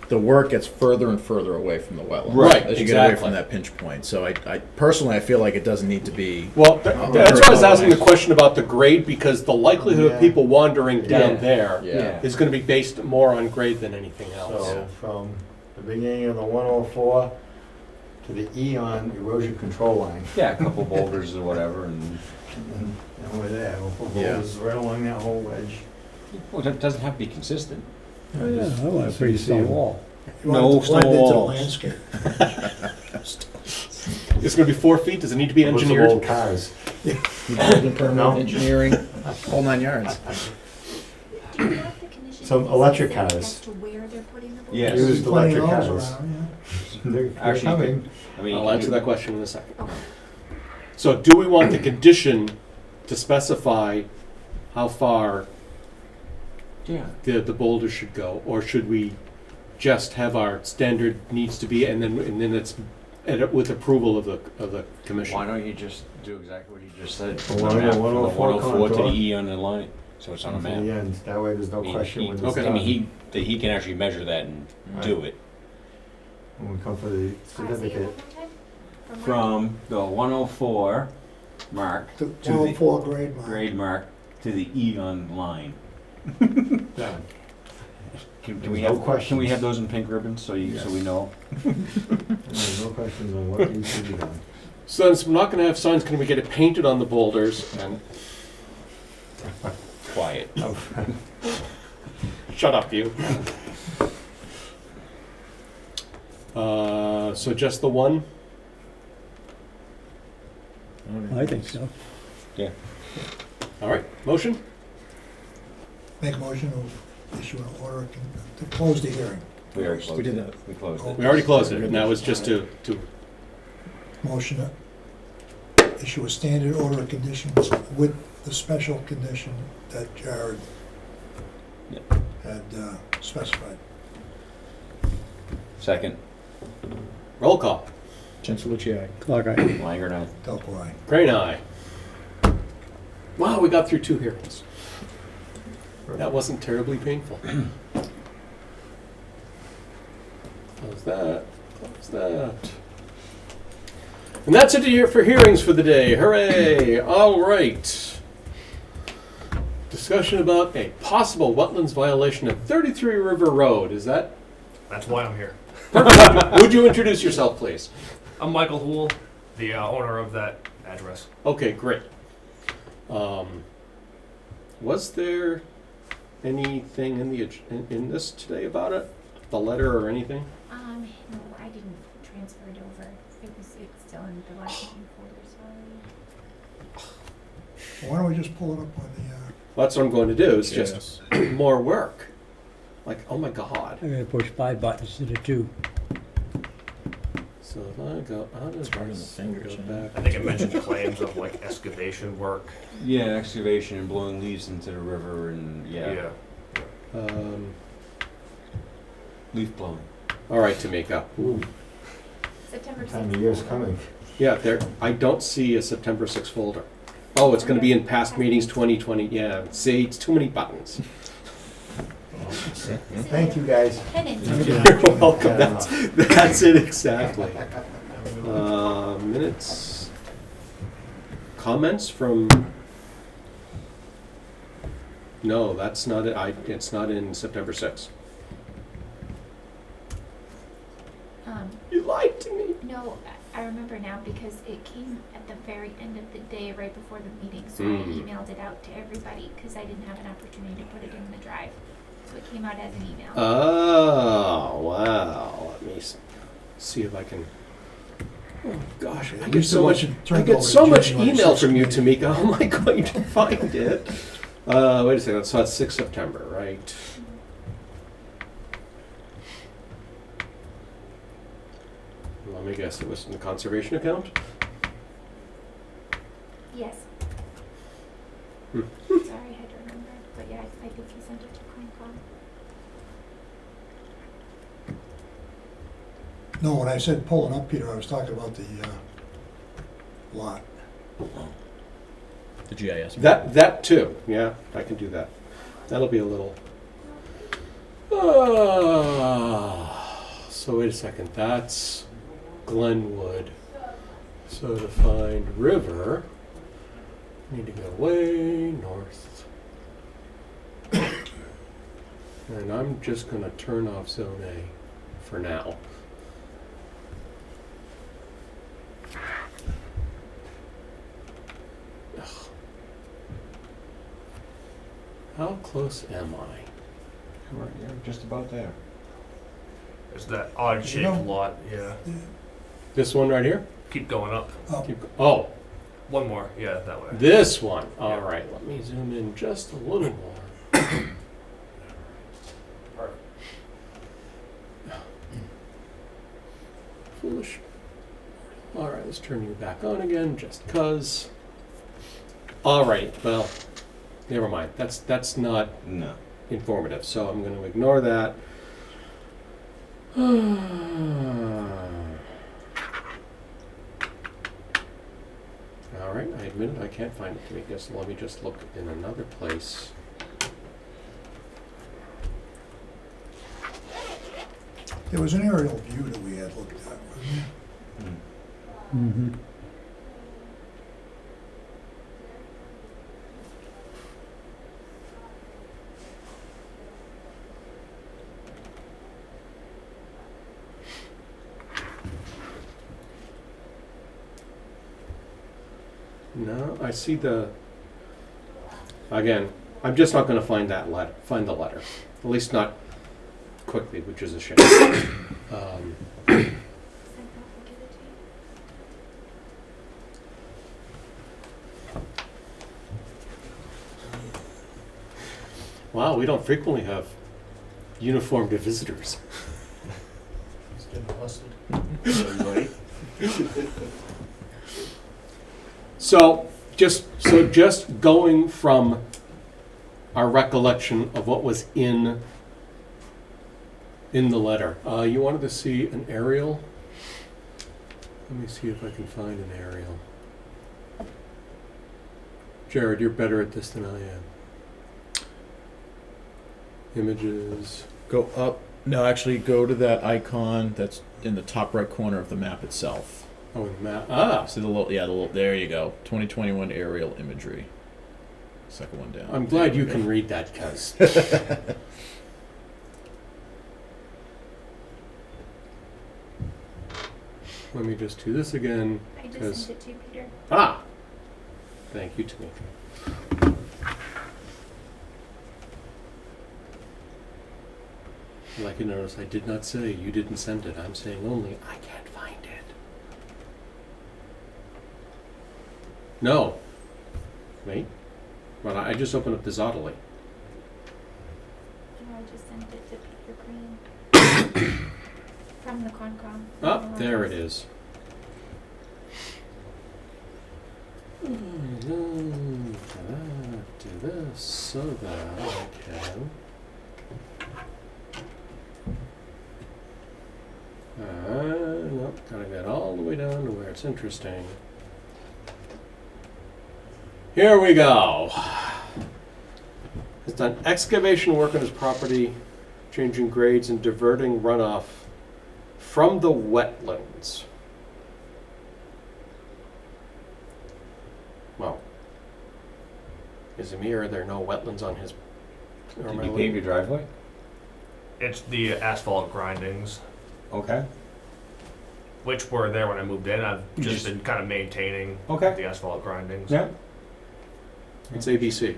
the work gets further and further away from the wetland. Right, As you get away exactly. from that pinch point. So I personally, I feel like it doesn't need to be. Well, that's why I was asking the question about the grade, because the likelihood Yeah. of people wandering down Yeah. there Yeah. is gonna be based more on grade than anything else. So from the beginning of the 104 to the Eon erosion control line. Yeah, a couple boulders or whatever, and And we're there, we'll put Yeah. boulders right along that whole wedge. well, it doesn't have to be consistent. Oh, yeah, I want a So pretty you see stone them. wall. You want No it to blend stone into the walls. landscape. It's gonna be 4 feet, does it need to be Those are engineered? old cars. Building permit, No. engineering, whole 9 yards. Do you have the conditions Some electric specific cars. As to where they're putting the Yes. boulders? Used Plenty of electric those cars. around, They're Actually, coming. I mean, I'll answer that question in a second. Okay. So do we want the condition to specify how far yeah. the boulder should go? Or should we just have our standard needs to be, and then it's with approval of the commission? Why don't you just do exactly what you just said? The The 104 map from the 104 to the contour. E on the line, so it's on a To the map. end. That way there's no I mean, question when it's okay. I done. mean, he can actually measure that and do it. When we come for the Can I see it certificate. one more time? From where? From the 104 mark The to the 104 grade mark. grade mark to the Eon line. Done. Can There's we no have Can we questions. have those in pink ribbons so so we know? There's no questions on what needs to be done. Since we're not going to have signs, can we get it painted on the boulders? And quiet. Shut up, you. So just the one? I think so. Yeah. All right, motion? Make a motion to issue an order to close the hearing. We already closed We did it. that. We closed it. We already closed it. Now it's just to Motion to issue a standard order of conditions with the special condition that Jared had specified. Second. roll call. Chancellor, Clock eye. Langer and I. Delco, aye. Crane, aye. Wow, we got through 2 hearings. That wasn't terribly painful. Close that. Close that. And that's it here for hearings for the day. Hooray! All right. Discussion about a possible wetlands violation of 33 River Road. Is that? That's why I'm here. Would you introduce yourself, please? I'm Michael Hool, the owner of that address. Okay, great. Was there anything in the in this today about it? The letter or anything? No, I didn't transfer it over. It's still in the last meeting folder, sorry. Why don't we just pull it up on the, Well, that's what I'm going to do. It's just more work. Like, oh my God. I'm gonna push 5 buttons instead of 2. So if I go out of harder than this, the fingers, go you know? back. I think it mentions claims of like excavation work. Yeah, excavation and blowing leaves into the river and leaf blowing. All right, Tamika. Ooh, September 6th. time of year's coming. Yeah, there. I don't see a September 6th folder. Oh, it's going to be in past meetings 2020. Yeah, see, it's too many buttons. Thank you, guys. Penance. You're welcome. That's it exactly. Minutes. Comments from. No, that's not it. It's not in September 6th. You lied to me. No, I remember now because it came at the very end of the day, right before the meeting, so I emailed it out to everybody because I didn't have an opportunity to put it in the drive. So it came out as an email. Oh, wow. Let me see if I can. Oh, gosh. I get so much email from you, Tamika. How am I going to find it? Wait a second. So it's 6th September, right? Let me guess. It was in the conservation account? Yes. Hmm. Sorry, I had to remember. But yeah, I think he sent it to Concom. no, when I said pull it up, Peter, I was talking about the lot. The GIS. That too. Yeah, I can do that. That'll be a little. So wait a second. That's Glenwood. So to find river, I need to go way north. And I'm just going to turn off Zone A for now. Ugh. How close am I? You're just about there. There's that odd shaped know- lot, yeah. This one right here? Keep going up. Oh, One more, yeah, that way. this one. All right, let me zoom in just a little more. Foolish. All right, let's turn you back on again, just cause. All right, well, never mind. That's not No. informative, so I'm going to ignore that. All right, I admit it, I can't find it. I guess let me just look in another place. There was an aerial view that we had looked at, wasn't there? Mm-hmm. No, I see the, again, I'm just not gonna find that letter, find the letter. At least not quickly, which is a shame. Wow, we don't frequently have uniformed visitors. It's getting busted. So just going from our recollection of what was in the letter, you wanted to see an aerial? Let me see if I can find an aerial. Jared, you're better at this than I am. Images. Go up. No, actually, go to that icon that's in the top right corner of the map itself. Oh, the map. Ah, See the little, there you go. 2021 aerial imagery. Second one down. I'm glad you can read that, cuz. Let me just do this again. I just 'cause- sent it to you, Peter. Ah! Thank you, Tamika. Like you notice, I did not say you didn't send it. I'm saying only I can't find it. No. Wait. Well, I just opened up the Zottily. No, I just sent it to Peter Green. From the Concom. Oh, there it is. Do this so that I can. Nope, gotta get all the way down to where it's interesting. Here we go. Has done excavation work on his property, changing grades and diverting runoff from the wetlands. Well, is it me or are there no wetlands on his? Did you pave your driveway? It's the asphalt grindings, Okay. which were there when I moved in. I've You just just- been kind of maintaining Okay. the asphalt grindings. Yeah. It's ABC.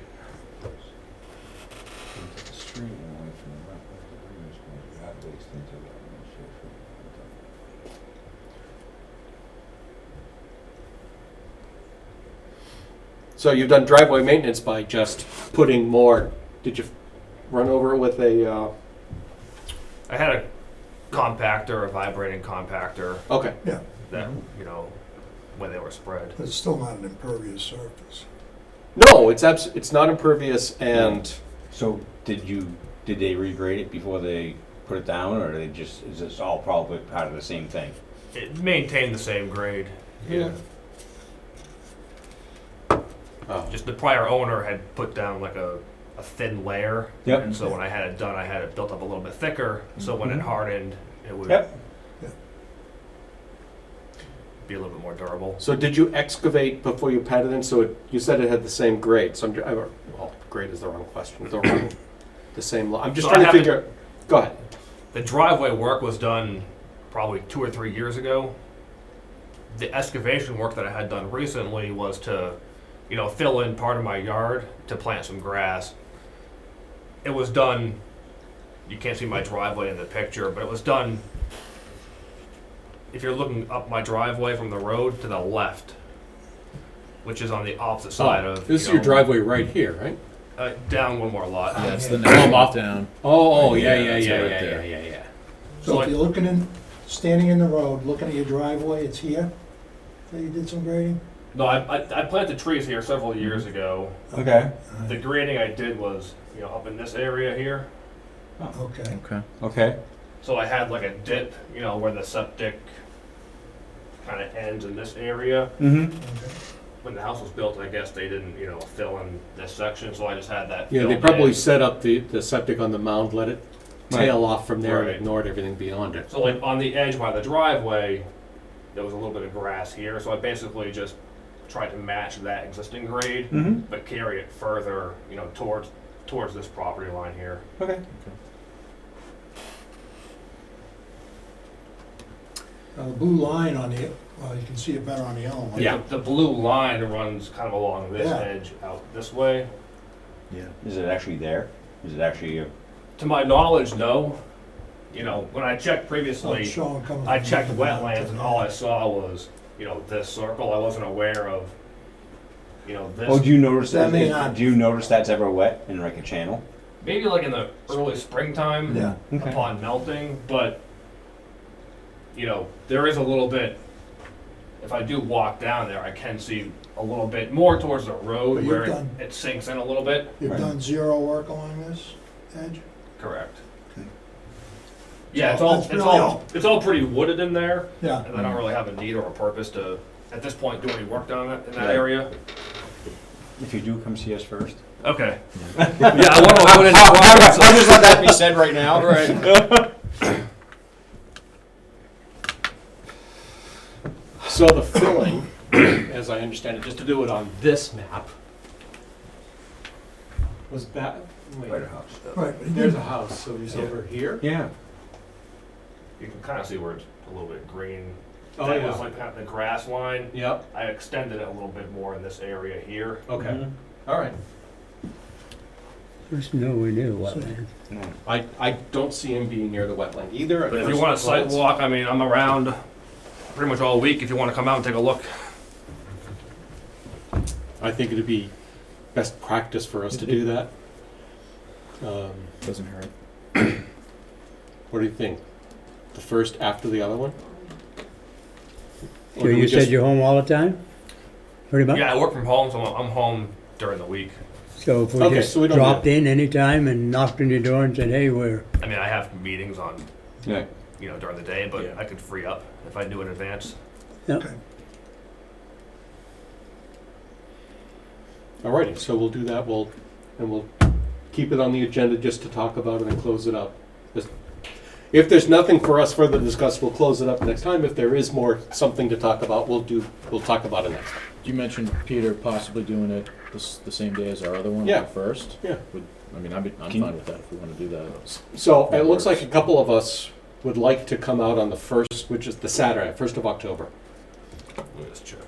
So you've done driveway maintenance by just putting more. Did you run over it with a? I had a compactor, a vibrating compactor Okay. Yeah, that, you know, when they were spread. but it's still not an impervious surface. No, it's not impervious, and So did they regrade it before they put it down, or is this all probably part of the same thing? It maintained the same grade. Yeah. oh, Just the prior owner had put down like a thin layer. Yep. And so when I had it done, I had it built up a little bit thicker. So when it hardened, it would Yep. be a little bit more durable. so did you excavate before you patted in? So you said it had the same grade. So well, grade is the wrong question. The same. I'm just So I trying to have to- figure. Go ahead. The driveway work was done probably 2 or 3 years ago. The excavation work that I had done recently was to, you know, fill in part of my yard to plant some grass. It was done, you can't see my driveway in the picture, but it was done, if you're looking up my driveway from the road to the left, which is on the opposite side of. This is you your know, driveway right here, right? Down one more lot. That's the Oh, next up. one down. Oh, Yeah, yeah, that's yeah, right yeah, there. yeah. So if you're looking in, standing in the road, looking at your driveway, it's here that you did some grading? No, I planted trees here several years ago. Okay. The grading I did was, you know, up in this area here. Okay. Okay. Okay. So I had like a dip, you know, where the septic kind of ends in this area. Mm-hmm. Okay. When the house was built, I guess they didn't, you know, fill in this section, so I just had that Yeah, they filled probably in. set up the septic on the mound, let it tail off from there, and Right. ignored everything beyond it. So like on the edge by the driveway, there was a little bit of grass here, so I basically just tried to match that existing grade, Mm-hmm. but carry it further, you know, towards this property line here. Okay. The blue line on the, well, you can see it better on the yellow one. Yeah. The blue line runs kind of along this Yeah. edge out this way. Yeah. Is it actually there? Is it actually a... To my knowledge, no. You know, when I checked Oh, previously, it's showing coming I from checked the map wetlands to and the- all I saw was, you know, this circle. I wasn't aware of, you know, this. Oh, do you notice That that? may not- Do you notice that's ever wet in like a channel? Maybe like in the early springtime Yeah. upon melting, but, you know, there is a little bit, if I do walk down there, I can see a little bit more towards the But road you've where done- it sinks in a little bit. You've Right. done zero work along this edge? Correct. Okay. Yeah, So that's really all. it's all pretty wooded in there, Yeah. and I don't really have a need or a purpose to, at this point, do any work down in that Right. area. If you do, come see us first. Okay. Yeah, I want to put in I just let that be said right now. Right. So the filling, as I understand it, just to do it on this map, was that, wait, Right house. Right, but he there's a didn't, house, so he's Yeah. over here? Yeah. You can kind of see where it's a little bit green. Oh, That yeah. was like kind of the grass line. Yep, I extended it a little bit more in this area here. okay, Mhm. all right. There's nowhere near wetland. No. I don't see him being near the wetland either. But if you want a site walk, I mean, I'm around pretty much all week if you want to come out and take a look. I think it'd be best practice for us to do that. Doesn't hurt. What do you think? The first after the other one? Or So do we you said just- you're home all the time? Pretty much? Yeah, I work from home, so I'm home during the week. So if we Okay, just so we don't dropped have- in anytime and knocked on your door and said, hey, we're, I mean, I have meetings on, Yeah. you know, during the day, but Yeah. I could free up if I knew in advance. okay. Alrighty, so we'll do that, we'll keep it on the agenda just to talk about it and close it up. Just- If there's nothing for us further to discuss, we'll close it up next time. If there is more, something to talk about, we'll talk about it next time. You mentioned, Peter, possibly doing it the same day as our other one, Yeah. the first? Yeah. I mean, I'm Can- fine with that if we want to do that. So it looks like a couple of us would like to come out on the first, which is the Saturday, 1st of October. Let me just check.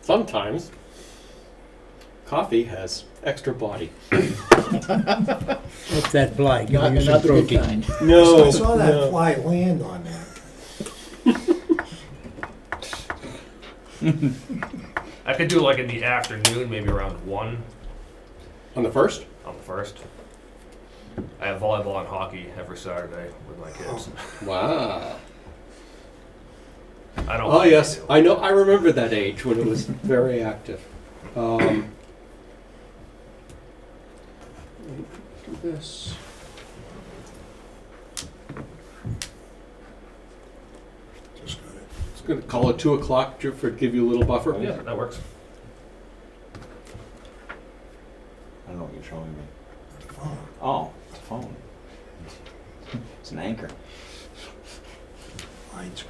Sometimes coffee has extra body. what's that blight? Give Not, you some not the good protein. kind. No, I saw that no. fly land on that. I could do like in the afternoon, maybe around 1 On the 1st? on the 1st. I have volleyball and hockey every Saturday with my kids. Wow. I don't. Oh, yes, I know, I remember that age when it was very active. Do this. Just got it. It's gonna call it 2 o'clock for give you a little buffer. Yeah, that works. I don't know what you're showing me. Oh, Oh, it's a phone. It's an anchor. widescreen.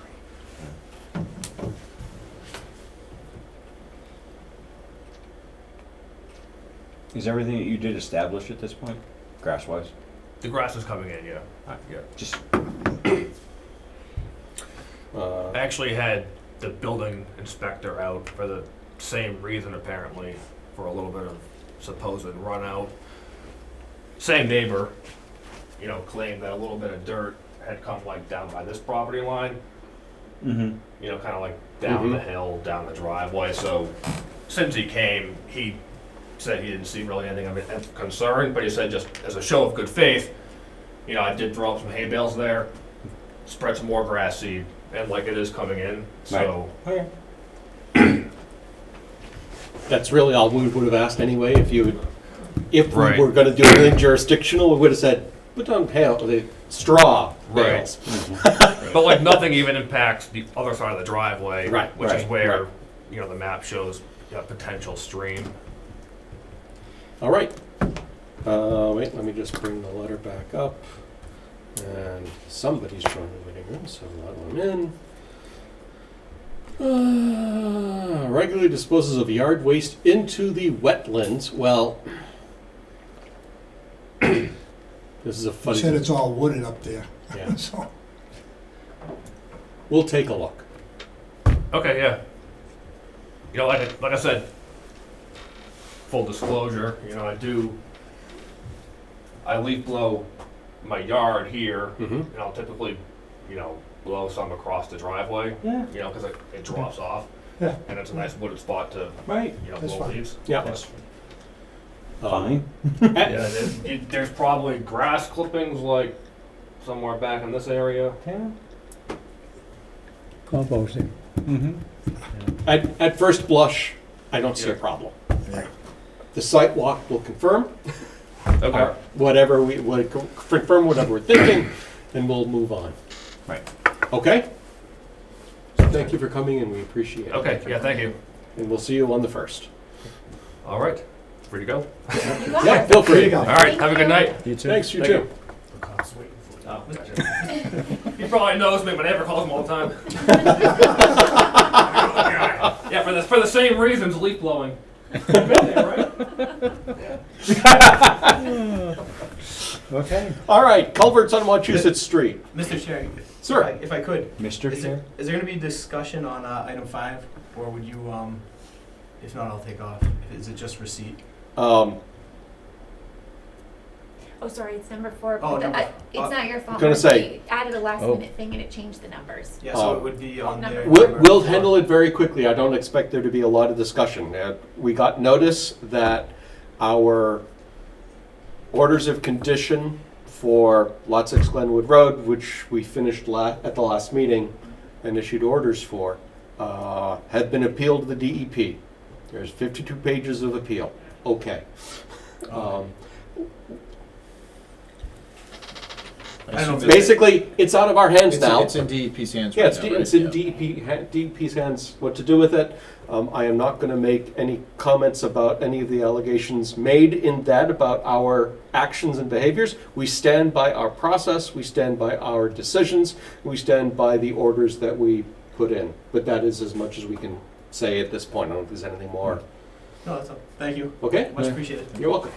Is everything that you did established at this point, grass-wise? The grass is coming in, yeah. Yeah. Just I actually had the building inspector out for the same reason apparently, for a little bit of supposed run out. Same neighbor, you know, claimed that a little bit of dirt had come like down by this property line, mm-hmm. you know, kind of like down the hill, down the driveway. So since he came, he said he didn't see really anything of concern, but he said just as a show of good faith, you know, I did throw up some hay bales there, spread some more grass seed, and like it is coming in, so. Okay. That's really all we would have asked anyway, if you would, if we Right. were gonna do anything jurisdictional, we would have said, put on the straw Right. bales. But like nothing even impacts the other side of the driveway, Right, which is right, where, right. you know, the map shows a potential stream. All right. Wait, let me just bring the letter back up. And somebody's joining the waiting room, so let them in. Regularly disposes of yard waste into the wetlands. Well, This is a You funny. said it's all wooded up there, Yeah. so. We'll take a look. Okay, yeah. You know, like I said, full disclosure, you know, I leaf blow my yard here, Mm-hmm. and I'll typically, you know, blow some across the driveway, Yeah. you know, because it drops off. Yeah. And it's a nice wooded spot to, Right. you know, That's blow fine. leaves. Yeah. But, Fine. yeah, there's probably grass clippings like somewhere back in this area. Yeah. Composting. Mm-hmm. At first blush, I don't see a Yeah. problem. Yeah. The site walk will confirm. Okay. Whatever we would confirm whatever we're thinking, and we'll move on. Right. Okay? So thank you for coming, and we appreciate it. Okay, yeah, thank you. And we'll see you on the 1st. All right, free to go. You are. Yeah, feel free. There you go. All right, Thank have a good you. night. You too. Thanks, you Thank too. Oh, he probably knows me, but I never calls him all the time. Yeah, for the same reasons, leaf blowing. You've been there, right? Okay. All right, culverts on Wachusett Street. Mr. Chair, Sir. if I could, Mr. is there gonna be discussion on item 5, or would you, if not, I'll take off. Is it just receipt? Oh, sorry, it's number 4. Oh, but number- it's not your fault. gonna Mark. say- We added a last Oh. minute thing and it changed the numbers. Yeah, so it would be on number there. We'll handle it very quickly. I don't expect there to be a lot of discussion. We got notice that our orders of condition for Lot 6 Glenwood Road, which we finished at the last meeting and issued orders for, had been appealed to the DEP. There's 52 pages of appeal. Okay. I don't know if Basically, it's out of our hands It's, now. it's in DEP's hands Yeah, right it's, now, right? it's in Yeah. DEP's hands what to do with it. I am not going to make any comments about any of the allegations made in that about our actions and behaviors. We stand by our process, we stand by our decisions, we stand by the orders that we put in. But that is as much as we can say at this point. I don't know if there's anything more. No, that's all. Thank you. Okay? Much appreciated. You're welcome.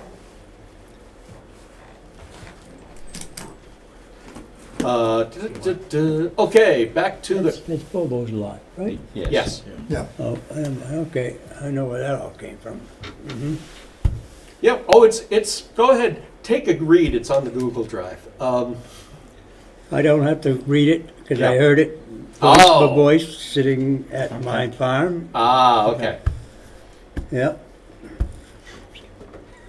Okay, back to That's the, Bobo's lot, right? yes. Yeah, Oh, okay, I know where that all came from. Mhm. Yeah, oh, it's, go ahead, take a read, it's on the Google Drive. I don't have to read it, because I Yeah. heard it, Oh. the voice sitting at my farm. Okay. Yep.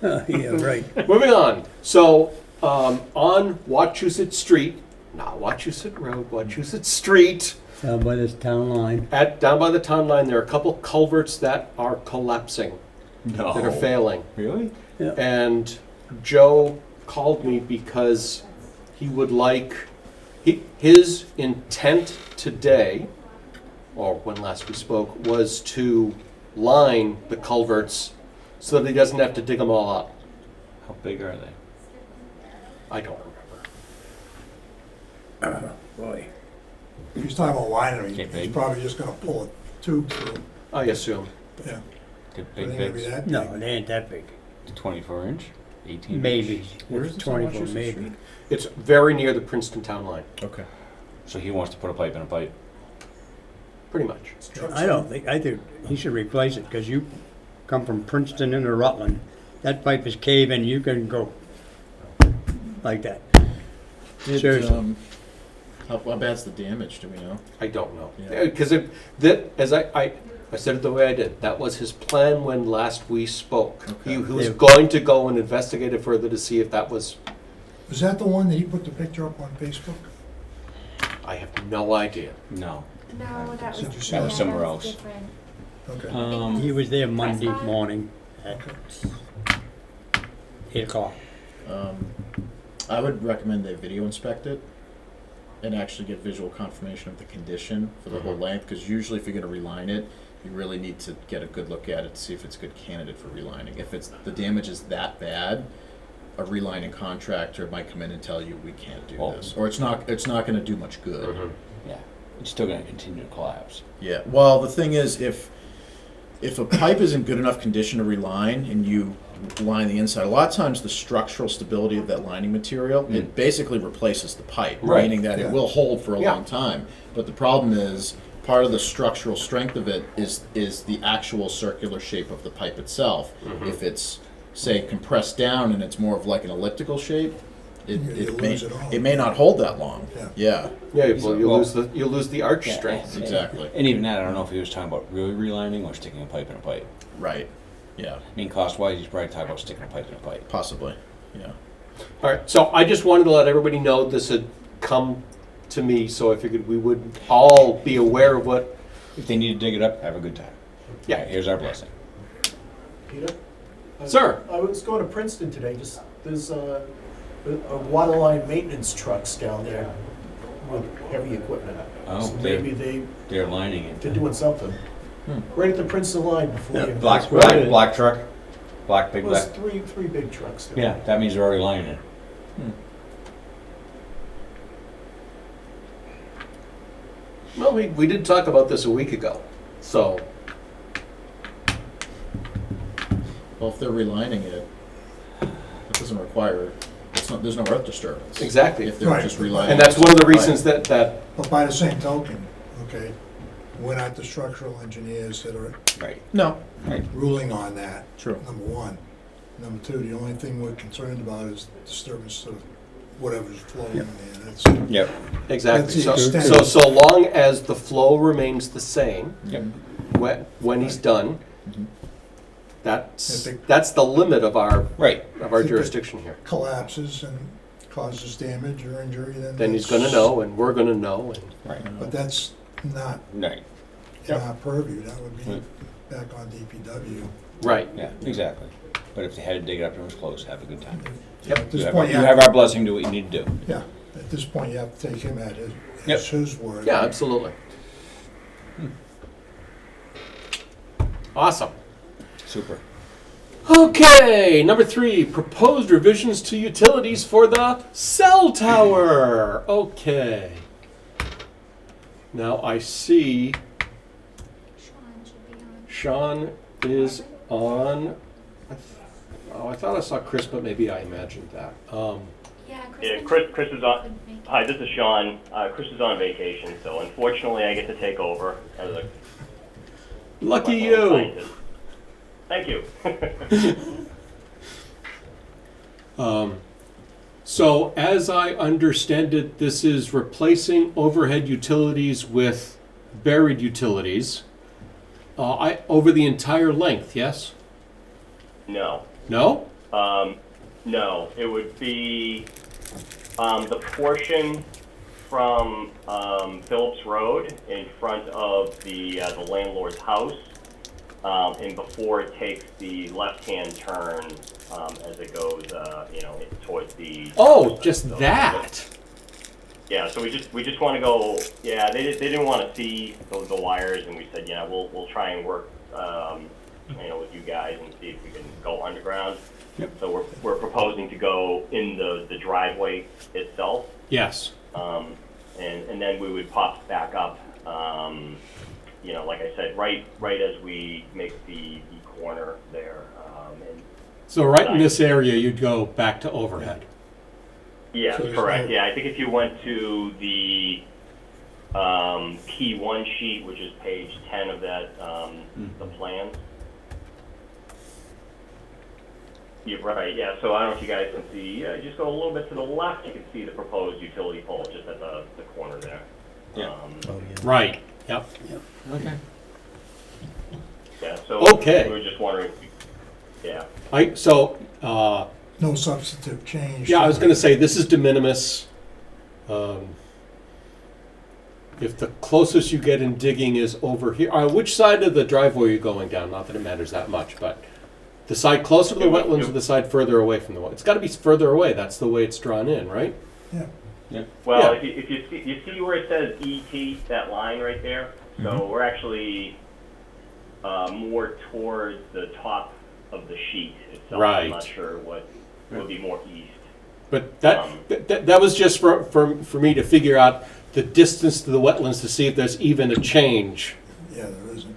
Yeah, right. Moving on. So, on Wachusett Street, not Wachusett Road, Wachusett Street, Down by this town line. down by the town line, there are a couple culverts that are collapsing, No. that are failing. Really? And Joe called me because he would like, his intent today, or when last we spoke, was to line the culverts so that he doesn't have to dig them all up. How big are they? I don't remember. Boy. if he's talking about winery, Okay, he's big. probably just gonna pull a tube through, I assume. yeah. Big, It ain't gonna be that No, big. it ain't that big. 24 inch? 18 Maybe. Where is It's this on 24, Wachusett maybe. Street? It's very near the Princeton town line, Okay. So he wants to put a pipe in a pipe. pretty much. I think he should replace it, because you come from Princeton into Rutland. That pipe is caving, you can go like that. Did, Seriously. how bad's the damage, do we know? I don't know. Yeah. Because as I said it the way I did, that was his plan when last we spoke. He Okay. was Yeah. going to go and investigate it further to see if that was, Was that the one that he put the picture up on Facebook? I have no idea. No. No, that Did was, you see yeah, that was somewhere that else. different. Okay. He was there Monday Prescott? morning at 8 o'clock. I would recommend they video inspect it and actually get visual confirmation of the condition for the whole length, because usually if you're gonna reline it, you really need to get a good look at it to see if it's a good candidate for relining. If it's, the damage is that bad, a relining contractor might come in and tell you, we can't do Well- this, or it's not gonna do much good. Yeah. It's still going to continue to collapse. Yeah, well, the thing is, if a pipe is in good enough condition to reline and you line the inside, a lot of times the structural stability of that lining material, it basically replaces the pipe, Right. meaning that Yeah. it will hold for a Yeah. long time. But the problem is, part of the structural strength of it is the actual circular shape of the pipe itself. If it's, say, compressed down and it's more of like an elliptical shape, You lose it all. it may not hold that long. Yeah. Yeah, Yeah, well, you lose the arch Yeah. strength. exactly. And even that, I don't know if he was talking about really relining or sticking a pipe in a pipe. Right. Yeah, I mean, cost-wise, he's probably talking about sticking a pipe in a pipe. possibly. Yeah. All right, so I just wanted to let everybody know this had come to me, so I figured we would all be aware of what. If they need to dig it up, have a good time. Yeah. Right, here's our blessing. Peter? Sir. I was going to Princeton today, there's a water line maintenance trucks down there with heavy equipment. Oh, So maybe they're lining it. they're doing something. Right at the Princeton line before you. Black truck, black, big Well, there's black. three big trucks there. Yeah, that means they're already lining it. Well, we did talk about this a week ago, so. Well, if they're relining it, it doesn't require, there's no earth disturbance. Exactly. If they're Right. just relining. And that's one of the Right. reasons that But by the same token, okay, we're not the structural engineers that are Right. No, ruling on that, true. number one. Number two, the only thing we're concerned about is disturbance of whatever's flowing in there. That's, Yep. exactly. That's the So extent. so long as the flow remains the same, Yep. when he's done, Mhm. that's the limit of our Right. jurisdiction here. collapses and causes damage or injury, Then he's that's- going to know, and we're going to know, and Right. But that's not Right. in our purview, that would be Right. back on DPW. right. Yeah, exactly. But if they had to dig it up and it was close, have a good time. Yep. At this You have, point, you have our blessing, do what you need to do. yeah, at this point, you have to take him at Yep. his word. Yeah, absolutely. Awesome. Super. Okay, number 3, proposed revisions to utilities for the cell tower. Okay. Now I see Sean should be on. Sean is on. I thought I saw Chris, but maybe I imagined that. Yeah, Yeah, Chris. Chris is on. couldn't make it. Hi, this is Sean. Chris is on vacation, so unfortunately I get to take over as a Lucky wetland you. scientist. Thank you. So as I understand it, this is replacing overhead utilities with buried utilities. Over the entire length, yes? No. No? No, it would be the portion from Phillips Road in front of the landlord's house, and before it takes the left-hand turn as it goes, towards the. Oh, just that. Yeah, so we just want to go. Yeah, they didn't want to see the wires, and we said, yeah, we'll try and work, with you guys and see if we can go underground. Yep. So we're proposing to go in the driveway itself, Yes. and then we would pop back up. Like I said, right as we make the corner there. And So right in this area, you'd go back to overhead. yes, So there's correct. no- Yeah, I think if you went to the P1 sheet, which is page 10 of that the plan. You're right. Yeah. So I don't know if you guys can see. Just go a little bit to the left. You can see the proposed utility pole just at the corner there. Yeah. Right. Yep. Okay. Yeah. So Okay. we were just wondering. Yeah. No substantive change. Yeah, I was going to say, this is de minimis. If the closest you get in digging is over here, which side of the driveway are you going down? Not that it matters that much, but the side closer to the wetlands or the side further away from the wetlands? It's got to be further away. That's the way it's drawn in, right? Well, Yeah. if you see where it says ET, that line right there. So we're actually more towards the top of the sheet itself. Right. I'm not sure what would be more east. But that was just for me to figure out the distance to the wetlands to see if there's even a change. Yeah, there isn't.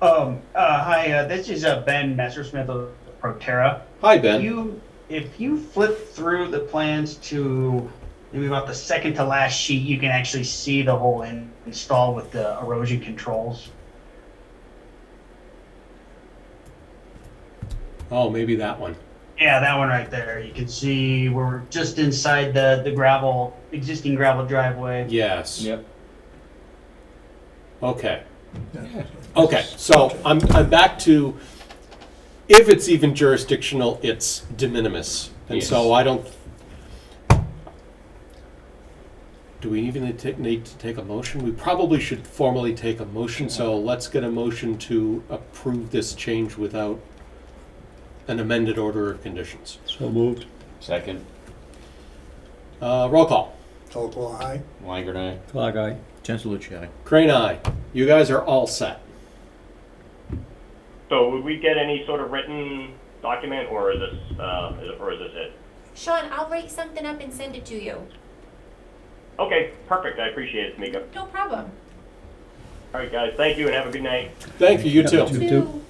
Hi, this is Ben Messersmith of Proterra. Hi, Ben. If you flip through the plans to maybe about the second to last sheet, you can actually see the whole install with the erosion controls. Oh, maybe that one. Yeah, that one right there. You can see we're just inside the existing gravel driveway. Yes. Yep. Okay. Yeah. Okay. So I'm back to if it's even jurisdictional, it's de minimis, and so I don't. Do we even need to take a motion? We probably should formally take a motion. So let's get a motion to approve this change without an amended order of conditions. So moved. Second. Roll call. Telephone, aye. Langer, aye. Clock eye. Gentilucci, aye. Crane, aye. You guys are all set. So would we get any sort of written document, or is this it? Sean, I'll write something up and send it to you. Okay, perfect. I appreciate it, Tamika. No problem. All right, guys. Thank you, and have a good night. Thank you. You Yeah, too. you too.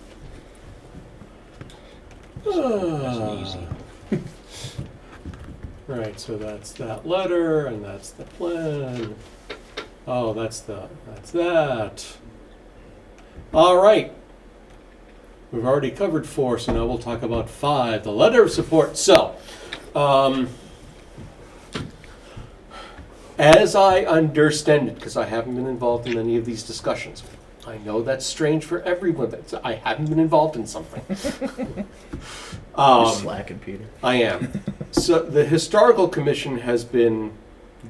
Right, so that's that letter, and that's the plan. Oh, that's that. All right. We've already covered 4, so now we'll talk about 5, the letter of support. So, as I understand it, because I haven't been involved in any of these discussions, I know that's strange for everyone, but I haven't been involved in something. You're slacking, Peter. I am. So the Historical Commission has been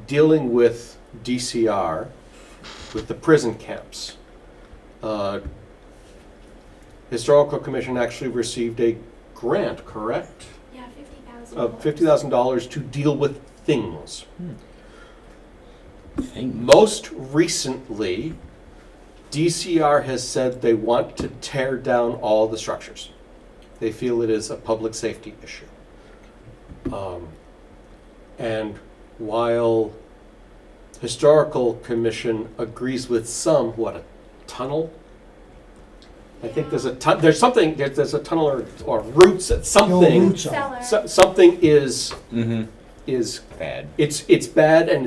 dealing with DCR, with the prison camps. Historical Commission actually received a grant, correct? Yeah, $50,000. Of $50,000 to deal with things. Things. Most recently, DCR has said they want to tear down all the structures. They feel it is a public safety issue. And while Historical Commission agrees with some, what, a tunnel? I think there's a there's a tunnel or roots at something. roots are. Cellar. Something is Bad. it's bad, and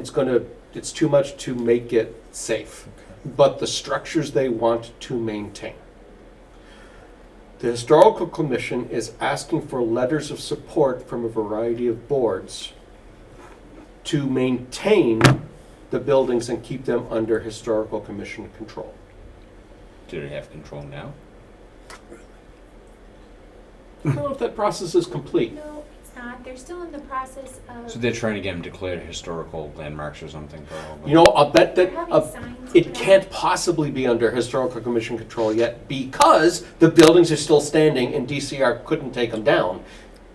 it's too much to make it safe. But the structures they want to maintain. The Historical Commission is asking for letters of support from a variety of boards to maintain the buildings and keep them under Historical Commission control. Do they have control now? I don't know if that process is complete. No, it's not. They're still in the process of. So they're trying to get them declared historical landmarks or something, probably. You know, I'll bet They're that having signs it put can't up. possibly be under Historical Commission control yet because the buildings are still standing and DCR couldn't take them down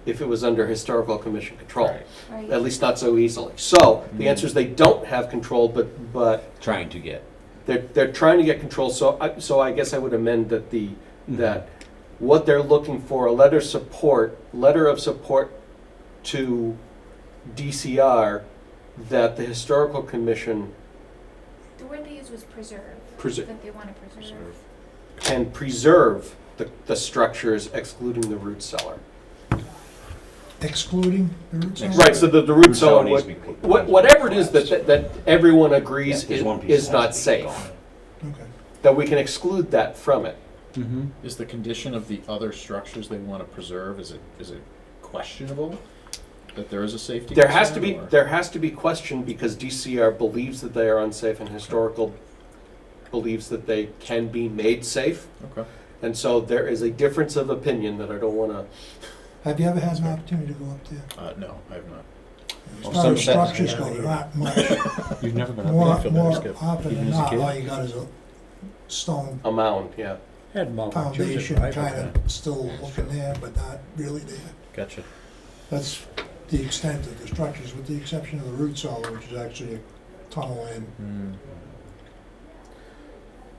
if it was under Historical Commission control. Right. Right. At least not so easily. So the answer is they don't have control, but Trying to get. they're trying to get control. So I guess I would amend that that what they're looking for, a letter of support to DCR, that the Historical Commission The word they used was preserve. That they want to preserve. can preserve the structures excluding the root cellar. Excluding the root zone? Right, so the root Root cellar cellar, needs to be put- whatever it is that everyone agrees Yeah, 'cause one piece is has not to be safe, gone. Okay. that we can exclude that from it. Is the condition of the other structures they want to preserve, is it questionable that there is a safety There has to concern, or- there has to be question because DCR believes that they are unsafe and Historical believes that they can be made safe. Okay. And so there is a difference of opinion that I don't want to. Have you ever had an opportunity to go up there? No, I have not. As Well, far some as sets- structures go, there aren't much. You've never been More up feel better, more Skip. often Even than as a not, kid? all you got is a stone A mound, yeah. there? Had Mount Wachusett, foundation right? kind of still looking there, but not really there. Gotcha. That's the extent of the structures, with the exception of the root cellar, which is actually a tunnel in.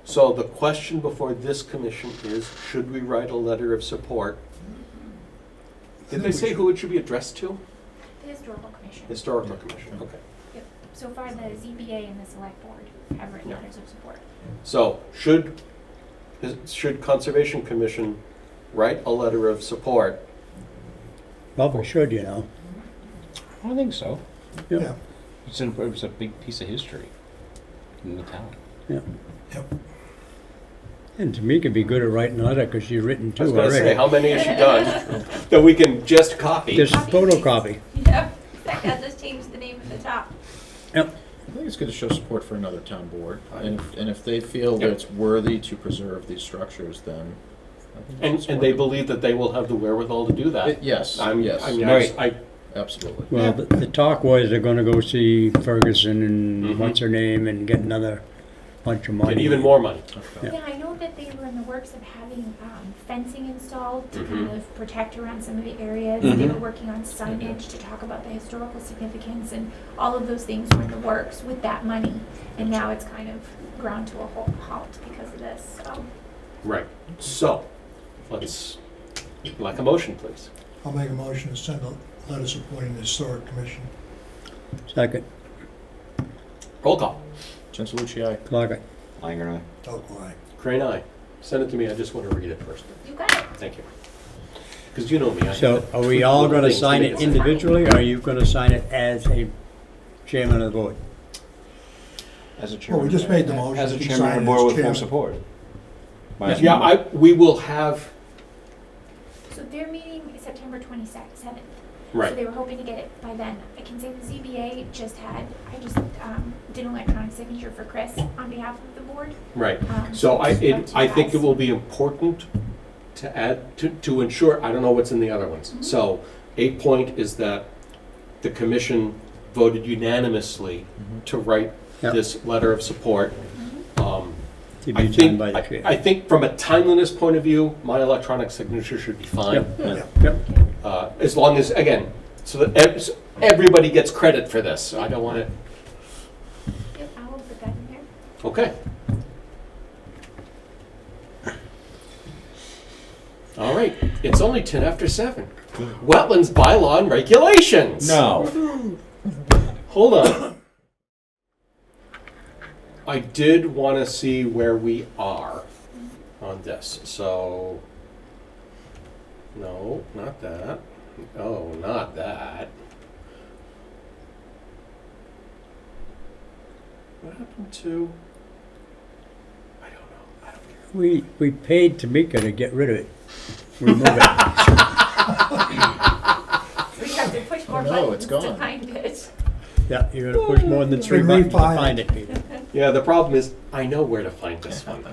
So the question before this commission is, should we write a letter of support? Did they say who it should be addressed to? The Historical Commission. Historical Commission, okay. Yep. So far, the ZBA and the Select Board have written Yeah. letters of support. So should should Conservation Commission write a letter of support? Probably should, you know. I don't think so. Yeah. It's a big piece of history in the town. And Tamika would be good at writing a letter because she's written I was two gonna say, already. how many has she done that we can just copy? Just photocopy. Yep, I'll just change the name at the top. I think it's good to show support for another town board, and if they feel that Yep. it's worthy to preserve these structures, then. I think we And support they it. believe that they will have the wherewithal to do that. Yes, I yes, mean, Right. I absolutely. Well, the talk was they're gonna go see Ferguson and Mhm. what's her name and get another bunch of money. get even more money. Okay. Yeah, I know that they were in the works of having fencing installed to Mhm. kind of protect around some of the areas. They Mhm. were working on signage to talk about the historical significance, and all of those things were in the works with that money. And now it's kind of ground to a halt because of this, so. Right. So, let's, like a motion, please. I'll make a motion to send a letter supporting the Historic Commission. Second, Roll call. Gensalucci, aye. Clark, Langer and Elko, aye. Crane, aye. Send it to me, I just want to read it first. You got it. Thank you. Because you know me. I so have to are we tweak all little gonna things to sign make it sound. individually, or are you gonna sign it as a chairman of the board? As a Well, chairman. we just made the motion. As a You can chairman of sign the it as board with full chairman. support. Yeah, we will have, So their meeting is September 27th. So right, they were hoping to get it by then. I can say the ZBA just did an electronic signature for Chris on behalf of the board. right. Um, So I it's up to you think it guys. will be important to add, to ensure, I don't know what's in the other ones. Mhm. So, a point is that the commission voted unanimously to write Yep. this letter of support. Mhm. To I be think, signed by the chair. I think from a timeliness point of view, my electronic signature should be fine. Yep, yep. As long as, again, so that everybody gets credit for this. I don't want it, Yep, I will put that in there. okay. All right, it's only 10 after 7. Wetlands bylaw and regulations. No. Hold on. I did want to see where we are on this, so, no, not that. Oh, not that. What happened to? I don't know. I don't care. We paid Tamika to get rid of it. Remove it. We have to push more No, buttons it's to gone. find it. Yeah, you're gonna push more than It's 3 been buttons to refiled. find it, Peter. Yeah, the problem is I know where to find this one.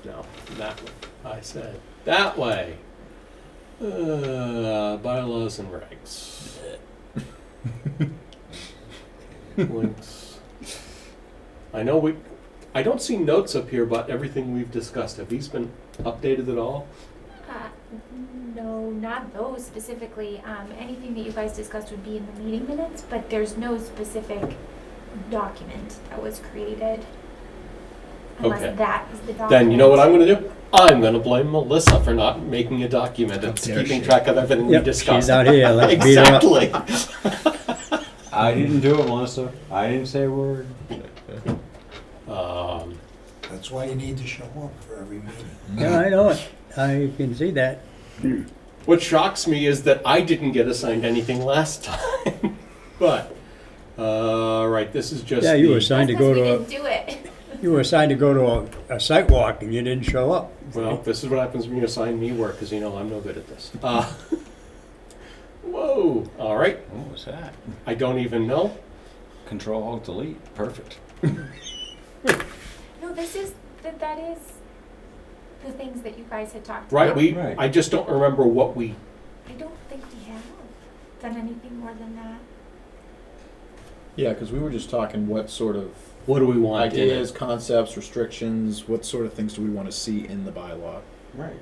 No, that way. I said that way. Bylaws and regs. Links. I know I don't see notes up here about everything we've discussed. Have these been updated at all? No, not those specifically. Anything that you guys discussed would be in the meeting minutes, but there's no specific document that was created. Unless Okay. that is the document. Then you know what I'm going to do? I'm going to blame Melissa for not making a document and dare keeping she. track of everything we Yep, discussed. she's out here, let's beat her up. Exactly. I didn't do it, Melissa. I didn't say a word. That's why you need to show up for every meeting. Yeah, I know it. I can see that. What shocks me is that I didn't get assigned anything last time. But, right, this is just Yeah, you were the, assigned to That's 'cause go we to didn't do it. you were assigned to go to a site walk and you didn't show up. well, this is what happens when you assign me work, because you know I'm no good at this. Whoa, all right, What was that? I don't even know. Control Alt Delete. Perfect. No, that is the things that you guys had talked Right, about. I just don't remember what we, I don't think we have done anything more than that. Yeah, because we were just talking what sort of what do we want in it? ideas, concepts, restrictions, what sort of things do we want to see in the bylaw? Right.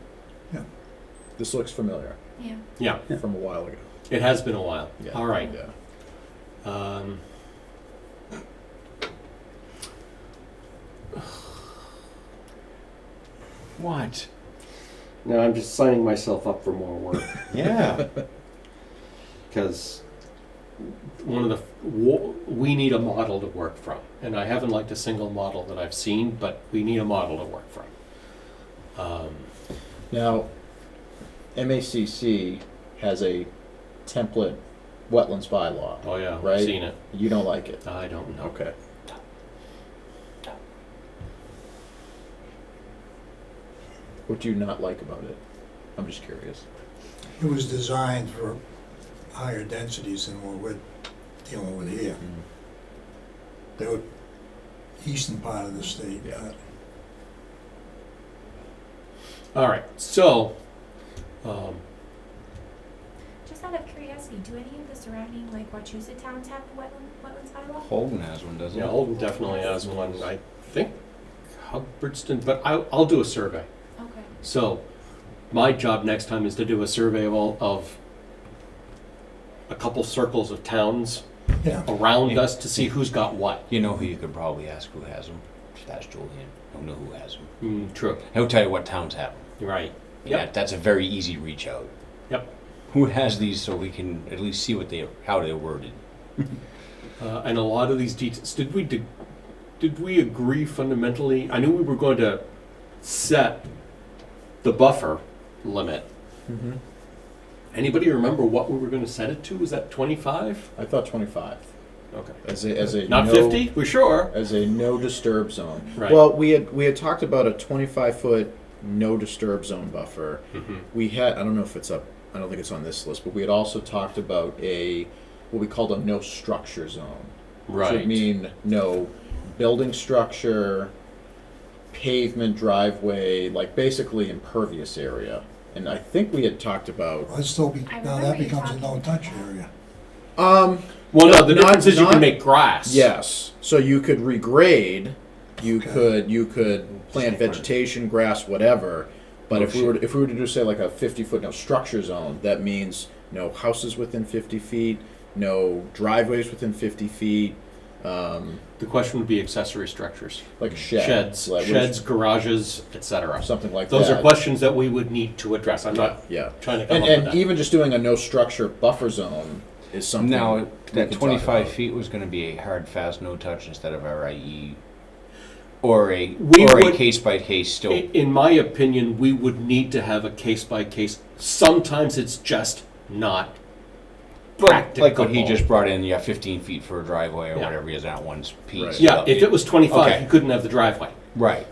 This looks familiar Yeah. Yeah, from a while ago. it has been a while. Yeah. All right. Yeah. What? Now I'm just signing myself up for more work, Yeah. because we need a model to work from. And I haven't liked a single model that I've seen, but we need a model to work from. Now, MACC has a template wetlands bylaw. Oh yeah, Right? I've seen it. You don't like it? I don't know. Okay. What do you not like about it? I'm just curious. It was designed for higher densities than what we're dealing with here. They were eastern part of the state. Yeah. All right, so Just out of curiosity, do any of the surrounding, like Wachusett towns have a wetlands bylaw? Holden has one, doesn't yeah, it? Holden definitely has one. I think Hubbardston, but I'll do a survey. Okay. So my job next time is to do a survey of a couple circles of towns Yeah. around us to see who's got what. You know who you could probably ask who has them? Just ask Julian. He'll know who has them. True. He'll tell you what towns have them. Right. Yeah, that's a very easy reach out. Yep. Who has these so we can at least see how they're worded? And a lot of these details, did we agree fundamentally? I knew we were going to set the buffer limit. Mm-hmm. Anybody remember what we were going to set it to? Was that 25? I thought 25. Okay. As a Not no, 50? We're sure. As a no disturb zone. Right. Well, we had talked about a 25-foot no disturb zone buffer. Mm-hmm. We had, I don't know if it's up, I don't think it's on this list, but we had also talked about what we called a no structure zone. Right. Which would mean no building structure, pavement, driveway, like basically impervious area. And I think we had talked about. Well, it's still I now remember that you becomes a talking no-touch area. Well, No, no, the not- difference is you not- can make grass. Yes. So you could regrade, you Okay. could plant vegetation, grass, whatever. But if we were to do say like a 50-foot no structure zone, that means no houses within 50 feet, no driveways within 50 feet, The question would be accessory structures. like a shed, Sheds, like, sheds, garages, etc. something like Those that. are questions that we would need to address. I'm not Yeah. trying to come And up with and that. even just doing a no structure buffer zone is something. Now, we that can talk 25 about. feet was going to be a hard, fast, no touch instead of RIE, or a would- case by case still. In my opinion, we would need to have a case by case. Sometimes it's just not practical. Like what he just brought in, 15 feet for a driveway or Yeah. whatever is that one piece. Right. Yeah, if it was 25, Okay. you couldn't have the driveway. Right.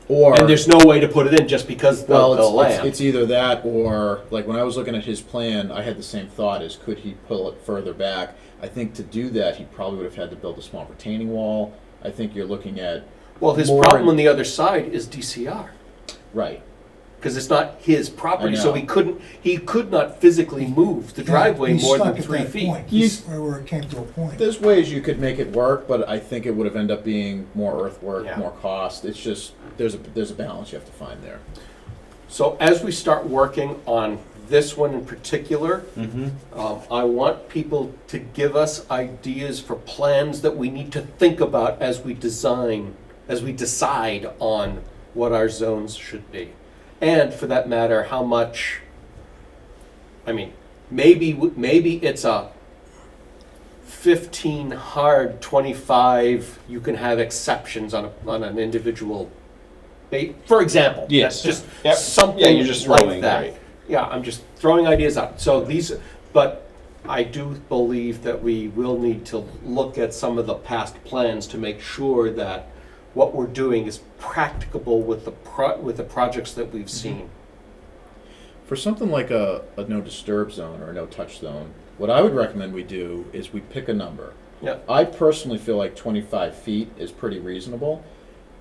Or And there's no way to put it in just because the land. it's either that or, like, when I was looking at his plan, I had the same thought as could he pull it further back? I think to do that, he probably would have had to build a small retaining wall. I think you're looking at, Well, his more problem in- on the other side is DCR. right, Because it's not his property, I so know. he could not physically move the driveway He's more than stuck at 3 that feet. point. He's where it came to a point. there's ways you could make it work, but I think it would have ended up being more earthwork, Yeah. more cost. It's just, there's a balance you have to find there. So as we start working on this one in particular, I want people to give us ideas for plans that we need to think about as we decide on what our zones should be. And for that matter, how much, I mean, maybe it's a 15 hard, 25, you can have exceptions on an individual, for example. Yes. Just Yep. something Yeah, you're just like throwing, that. right. Yeah, I'm just throwing ideas out. So but I do believe that we will need to look at some of the past plans to make sure that what we're doing is practicable with the projects that we've seen. For something like a no disturb zone or a no touch zone, what I would recommend we do is we pick a number. Yeah. I personally feel like 25 feet is pretty reasonable,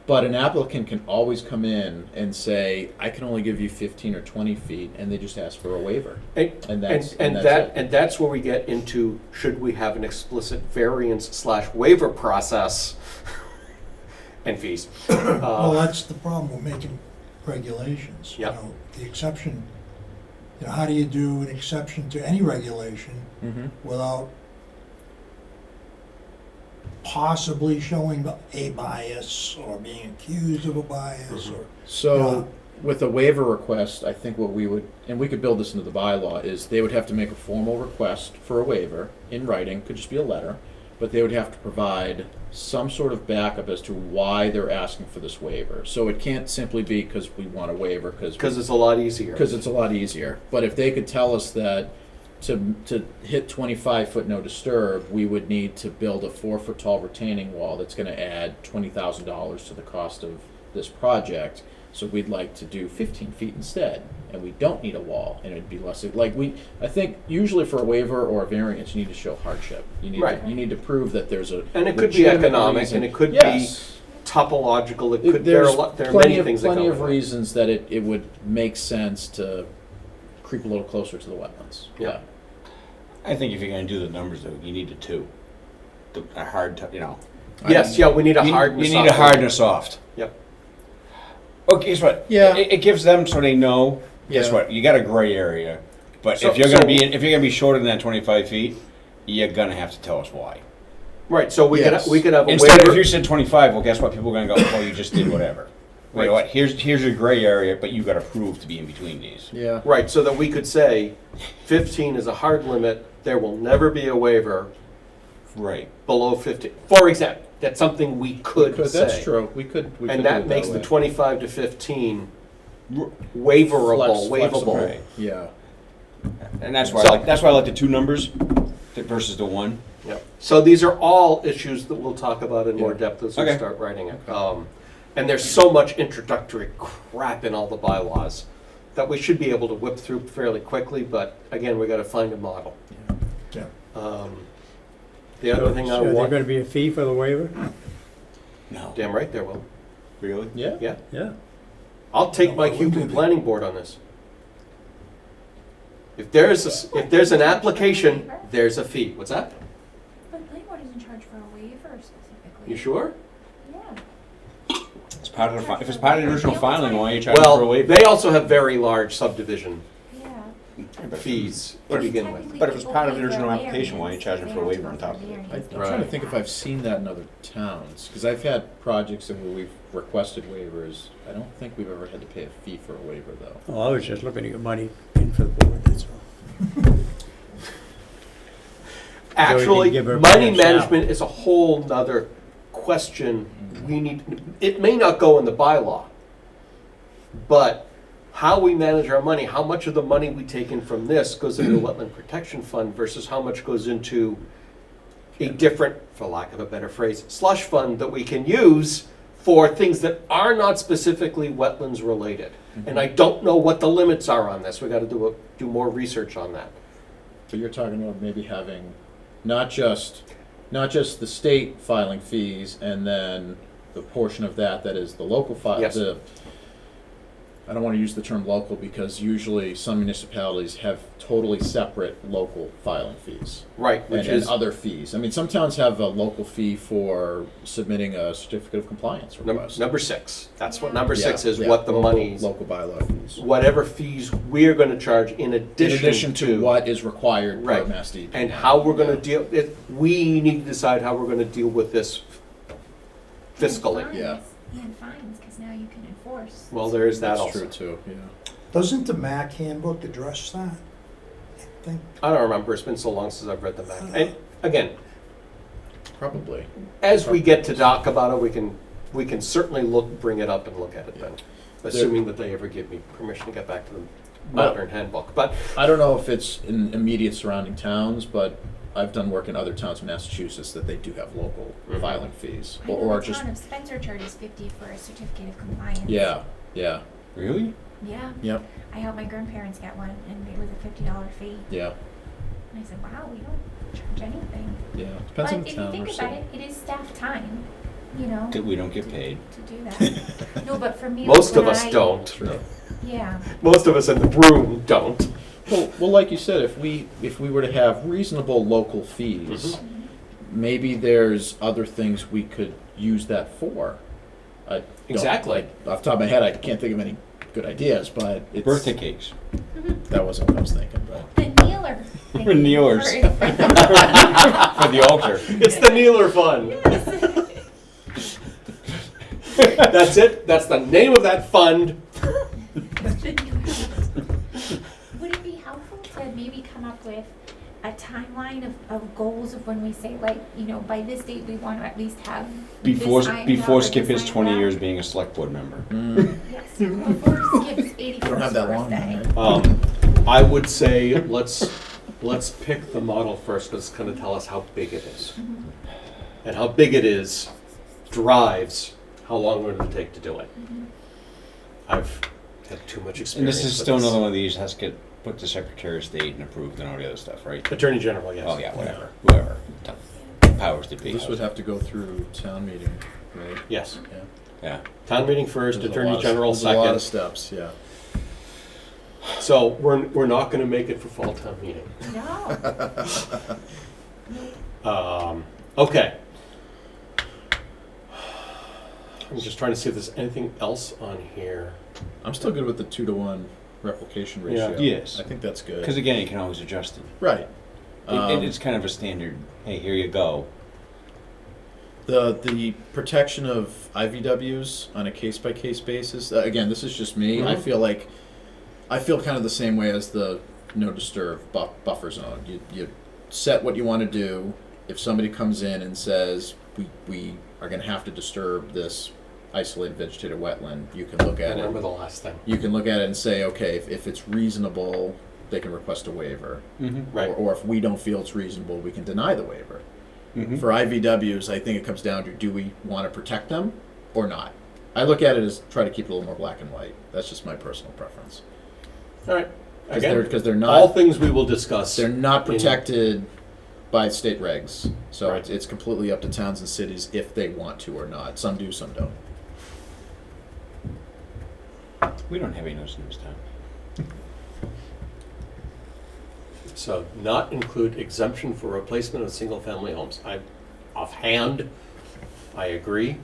but an applicant can always come in and say, I can only give you 15 or 20 feet, and they just ask for a waiver. And that's it. That's where we get into, should we have an explicit variance/waiver process and fees? Well, that's the problem with making regulations. Yep. You know, the exception, how do you do an exception to any regulation without possibly showing a bias or being accused of a bias or, So with a waiver request, I think what we would, and we could build this into the bylaw, is they would have to make a formal request for a waiver in writing, could just be a letter, but they would have to provide some sort of backup as to why they're asking for this waiver. So it can't simply be because we want a waiver, Because it's a lot easier. because it's a lot easier. But if they could tell us that to hit 25-foot no disturb, we would need to build a 4-foot tall retaining wall that's going to add $20,000 to the cost of this project. So we'd like to do 15 feet instead, and we don't need a wall, and it'd be less I think usually for a waiver or a variance, you need to show hardship. You need Right. you need to prove that there's a And it could be legitimate economic, reason. and it could Yes. be topological. It could. There's There are plenty many of, things that plenty go of into it. reasons that it would make sense to creep a little closer to the wetlands. Yeah. I think if you're gonna do the numbers, though, you need a 2. A hard, Yes, yeah, we need a You hard. need a hard and a soft. Yep. Okay, guess what? Yeah. It gives them so they know. Guess Yeah. what? You got a gray area, but So- if you're gonna so- be shorter than that 25 feet, you're gonna have to tell us why. Right. So we Yes. could have a Instead, waiver. if you said 25, well, guess what? People are gonna go, oh, you just did whatever. You know Right. what? Here's your gray area, but you got to prove to be in between these. Yeah. Right. So that we could say, 15 is a hard limit. There will never be a waiver Right. below 15. For example, that's something we could say. That's true. We could. We And could that do it makes way. the 25 to 15 waiverable, Flexible. waivable. Right. Yeah. And that's why So- I like the 2 numbers versus the 1. Yep. So these are all issues that we'll talk about in more Yeah. depth as we Okay. start writing it. And there's so much introductory crap in all the bylaws that we should be able to whip through fairly quickly, but again, we gotta find a model. Yeah. The other thing I So there's want, gonna be a fee for the waiver? No. damn right there will. Really? Yeah. Yeah. Yeah. I'll take No, my it wouldn't Hupin be. planning board on this. If there's an application, there's a fee. What's that? But planning board doesn't charge for a waiver specifically. You sure? Yeah. It's part of the if it's part of the original filing, why are you charging for a Well, waiver? they also have very large subdivision Yeah. fees to But if- begin with. Technically, But if it's people part of the pay for original a application, why are you variance, charging they for a have to waiver go on for top of it? variance. I'm Right. trying to think if I've seen that in other towns, because I've had projects where we've requested waivers. I don't think we've ever had to pay a fee for a waiver, though. Oh, I was just looking to get money in for the board, that's all. Actually, give her money a shout. management is a whole nother question. We need, it may not go in the bylaw, but how we manage our money, how much of the money we take in from this goes into the Wetland Protection Fund versus how much goes into a different, for lack of a better phrase, slush fund that we can use for things that are not specifically wetlands related. And I don't know what the limits are on this. We gotta do more research on that. But you're talking about maybe having not just the state filing fees and then the portion of that is the local file. Yes. I don't want to use the term local because usually some municipalities have totally separate local filing fees. Right, which and is other fees. I mean, some towns have a local fee for submitting a certificate of compliance request. number 6. That's what number Yeah, 6 is, yeah, what the local- money's, local bylaw fees. whatever fees we're gonna charge in In addition addition to what is required per Right. Mass DEP. and how we're gonna Yeah. deal, we need to decide how we're gonna deal with this fiscally. And Yeah. fines, and fines, because now you can enforce. Well, there is that That's also. true too, yeah. Doesn't the MAC handbook address that? I think, I don't remember, it's been so long since I've read the back. And again, Probably. as we get to talk about it, we can certainly bring it up and look at it then, assuming that they ever give me permission to get back to the modern handbook. But I don't know if it's in immediate surrounding towns, but I've done work in other towns in Massachusetts that they do have local Mhm. filing fees. I know Or the just, town of Spencer charges 50 for a certificate of compliance. yeah. Really? Yeah. Yep. I helped my grandparents get one, and it was a $50 fee. Yeah. And I said, wow, we don't charge anything. Yeah. Depends But on the if town you or think about city. it, it is staff time, you know, That we don't get paid. to do that. No, but for me, most like, of when us I- don't. Yeah. Most of us in the room don't. Well, like you said, if we were to have reasonable local fees, Mhm. maybe there's other things we could use that for. I don't- Exactly. Off the top of my head, I can't think of any good ideas, but it's, Birthday cakes. that wasn't what I was thinking. But The kneeler. thing For kneelers. for- For the altar. It's the Kneeler Fund. That's it. That's the name of that fund. with a timeline of goals of when we say, like, you know, by this date, we want to at least have Before this ironed before out or Skip this his ironed 20 out. years being a select board member. Yes, before Skip's 81st You don't have that long, birthday. right? I would say let's pick the model first. Let's kind of tell us how big it is. And how big it is drives how long we're going to take to do it. I've had too much experience. And this is with still another one of these has to get put to Secretary of State and approved and all the other stuff, right? Attorney General, yes. Oh yeah, whatever, whoever. Powers to be. This would have to go through town meeting, right? Yes. Yeah. Yeah. Town meeting first, There's a Attorney lot of- General there's a lot of second. steps, yeah. So we're not going to make it for fall town meeting. No. Okay. I'm just trying to see if there's anything else on here. I'm still good with the 2-to-1 replication Yeah. ratio. Yes. I think that's good. Because again, you can always adjust it. Right. It's kind of a standard. Hey, here you go. The protection of IVWs on a case-by-case basis, again, this is just me. I feel kind of the same way as the no disturb buffer zone. You set what you want to do. If somebody comes in and says, we are going to have to disturb this isolated vegetated wetland, you can look at Remember it. the last thing. You can look at it and say, okay, if it's reasonable, they can request a waiver. Right. Or if we don't feel it's reasonable, we can deny the waiver. Mm-hmm. For IVWs, I think it comes down to, do we want to protect them or not? I look at it as try to keep it a little more black and white. That's just my personal preference. All right. Because they're not all things we will discuss. they're not protected by state regs. So Right. it's completely up to towns and cities if they want to or not. Some do, some don't. We don't have any notes in this town. So not include exemption for replacement of single-family homes. Offhand, I agree.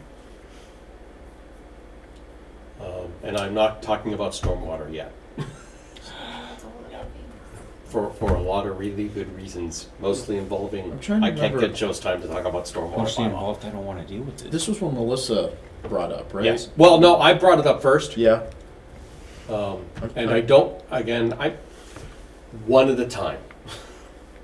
And I'm not talking about stormwater yet. That's all it would be. For a lot of really good reasons, mostly involving, I'm trying to I can't remember- get Joe's time to talk about stormwater. Mostly bylaw. involved, I don't want to deal with it. This was what Melissa brought up, right? Yes. Well, no, I brought it up first. Yeah. And I don't, again, one at a time.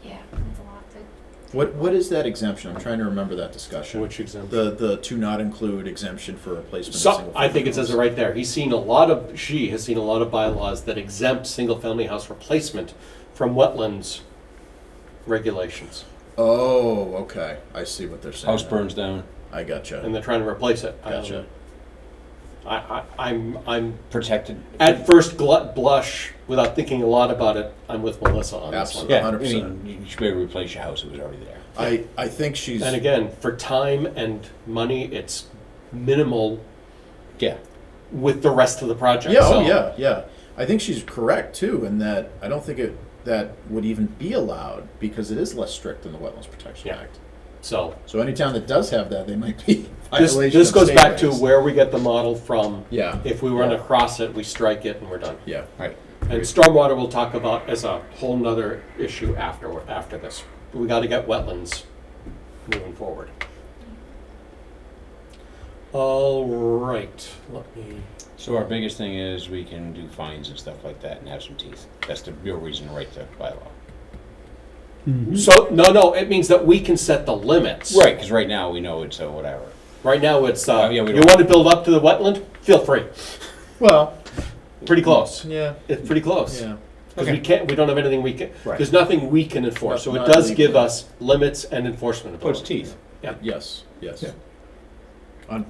Yeah, it's a lot to. What is that exemption? I'm trying to remember that discussion. Which exemption? The to not include exemption for replacement of So, single I think it says it right there. She has seen a lot of bylaws that exempt single-family house replacement from wetlands regulations. Oh, okay. I see what they're saying. House now. burns down. I gotcha. And they're trying to replace it. Gotcha. I'm Protected. at first blush, without thinking a lot about it, I'm with Melissa on this one. Absolutely. Yeah, 100%. I mean, you should be able to replace your house. It was already there. I think she's. And again, for time and money, it's minimal Yeah. with the rest of the project. Yeah, so- oh yeah, yeah. I think she's correct too, in that I don't think that would even be allowed because it is less strict than the Wetlands Protection Yeah. Act. So So any town that does have that, they might be this violation of goes state back to regs. where we get the model from. Yeah. If we run Yeah. across it, we strike it and we're done. Yeah. Right. And stormwater we'll talk about as a whole nother issue after this. We got to get wetlands moving forward. All right, let me. So our biggest thing is we can do fines and stuff like that and have some teeth. That's the real reason to write the bylaw. So no, it means that we can set the limits. Right, because right now we know it's a whatever. Right now it's yeah, we you don't- want to build up to the wetland? Feel free. Well, Pretty close. yeah, It's pretty close. yeah. Because we don't have anything we can. Right. There's nothing we can enforce. So it Not does legally. give us limits and enforcement Oh, it's ability. teeth. Yes, yes. Yeah.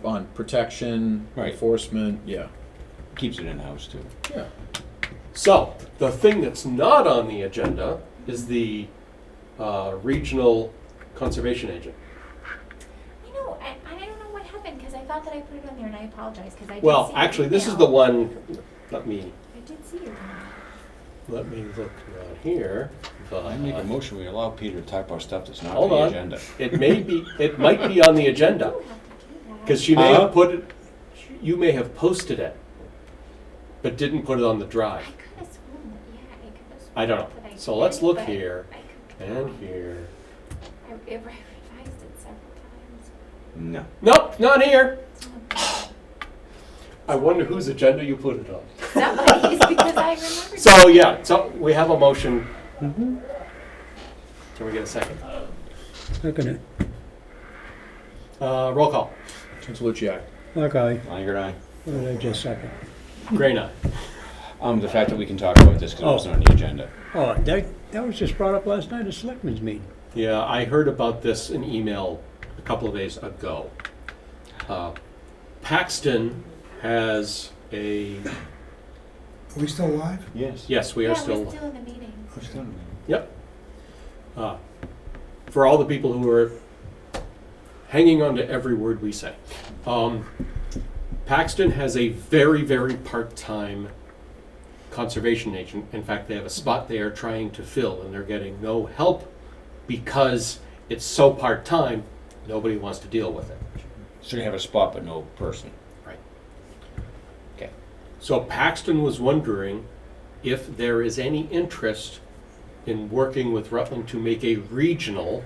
On protection, Right. enforcement, yeah. Keeps it in-house too. Yeah. So the thing that's not on the agenda is the regional conservation agent. You know, I don't know what happened because I thought that I put it on there and I apologize because I did Well, see actually, your this is email. the one. Let me I did see your email. look down here. I make a motion, we allow Peter to talk about stuff that's not Hold on the on. agenda. It might be on the agenda You don't have to do that. because she may have put it. You may have posted it, but didn't put it on the I drive. could have sworn that, yeah, I could have sworn I don't that know. I So did, let's look but here I could be and wrong. here. I revised it several times. No. Nope, not here. Oh, I wonder whose agenda you put it on. somebody's because I remember. So yeah, so we have a motion Can we get a second? Second Roll call. Tintalucci, aye. Okay, Langer, aye. what did I just second? Gray eye. The fact that we can talk about this because it wasn't on the agenda. Oh, that was just brought up last night at Selectmen's meeting. Yeah, I heard about this in email a couple of days ago. Paxton has a, Are we still live? Yes. yes, we are Yeah, still. we're still in the meeting. Yep. For all the people who are hanging on to every word we say. Paxton has a very, very part-time conservation agent. In fact, they have a spot they are trying to fill, and they're getting no help because it's so part-time, nobody wants to deal with it. So you have a spot but no person. Right. Okay. So Paxton was wondering if there is any interest in working with Rutland to make a regional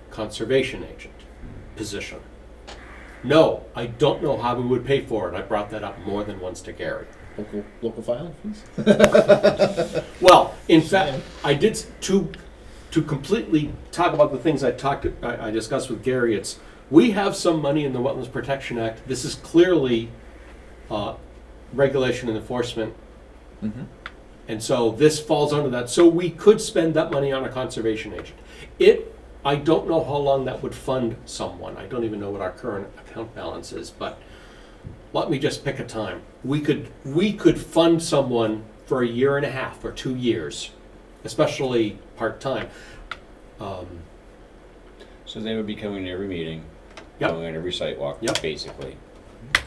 conservation agent position. No, I don't know how we would pay for it. I brought that up more than once to Gary. Local filing fees? Well, in fact, I did to completely talk about the things I discussed with Gary. It's we have some money in the Wetlands Protection Act. This is clearly regulation and enforcement, Mm-hmm. and so this falls under that. So we could spend that money on a conservation agent. I don't know how long that would fund someone. I don't even know what our current account balance is, but let me just pick a time. We could fund someone for a year and a half or 2 years, especially part-time. So they would be coming to every meeting, Yep. going on every site walk, Yep. basically.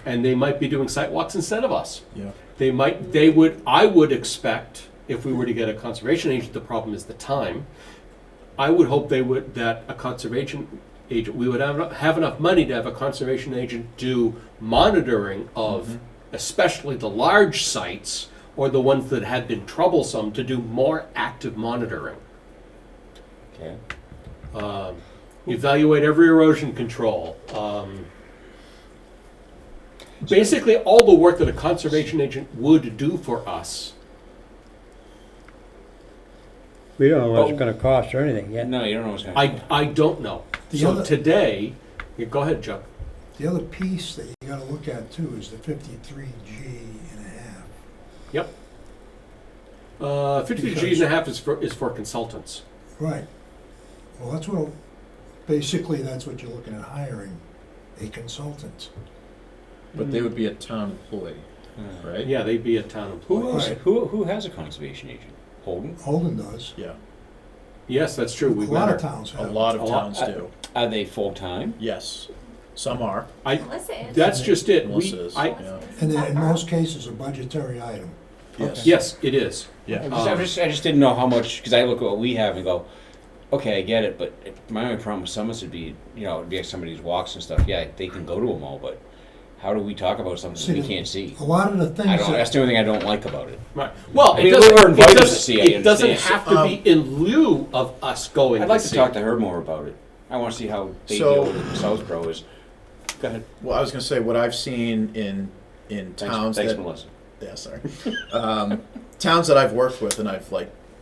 And they might be doing site walks instead of us. Yeah. I would expect, if we were to get a conservation agent, the problem is the time. I would hope that a conservation agent, we would have enough money to have a conservation agent do monitoring of especially the large sites or the ones that had been troublesome, to do more active monitoring. Okay. Evaluate every erosion control. Basically, all the work that a conservation agent would do for us. We don't know what it's gonna cost or anything yet. No, you don't know what's going to happen. I don't know. The So other- today, go ahead, Chuck. The other piece that you gotta look at too is the 53G and a half. Yep. 50 G's and a half is for consultants. Right. Well, basically that's what you're looking at, hiring a consultant. But they would be a town employee, right? Yeah, they'd be a town employee. Right. Who has a conservation agent? Holden? Holden does. Yeah. Yes, that's true. A We've lot met of her. towns A have. lot of A lot- towns do. Are they full-time? Yes. Some are. Melissa is. That's just it. Melissa is, yeah. And then in most cases, a budgetary item. Yes. Yes, it is. Yeah. I just didn't know how much, because I look at what we have and go, okay, I get it, but my only problem with Summits would be, it'd be like somebody's walks and stuff. Yeah, they can go to them all, but how do we talk about something we can't see? A lot of the things That's that, the only thing I don't like about it. Right. Well, I mean, it doesn't, we're invited it to doesn't, see, I it doesn't understand. have to be in lieu of us going I'd like to to see. talk to her more about it. I want to see how they So- deal with it in Southborough is. Go ahead. Well, I was going to say what I've seen in towns Thanks, that. Melissa. Yeah, sorry. Towns that I've worked with and I've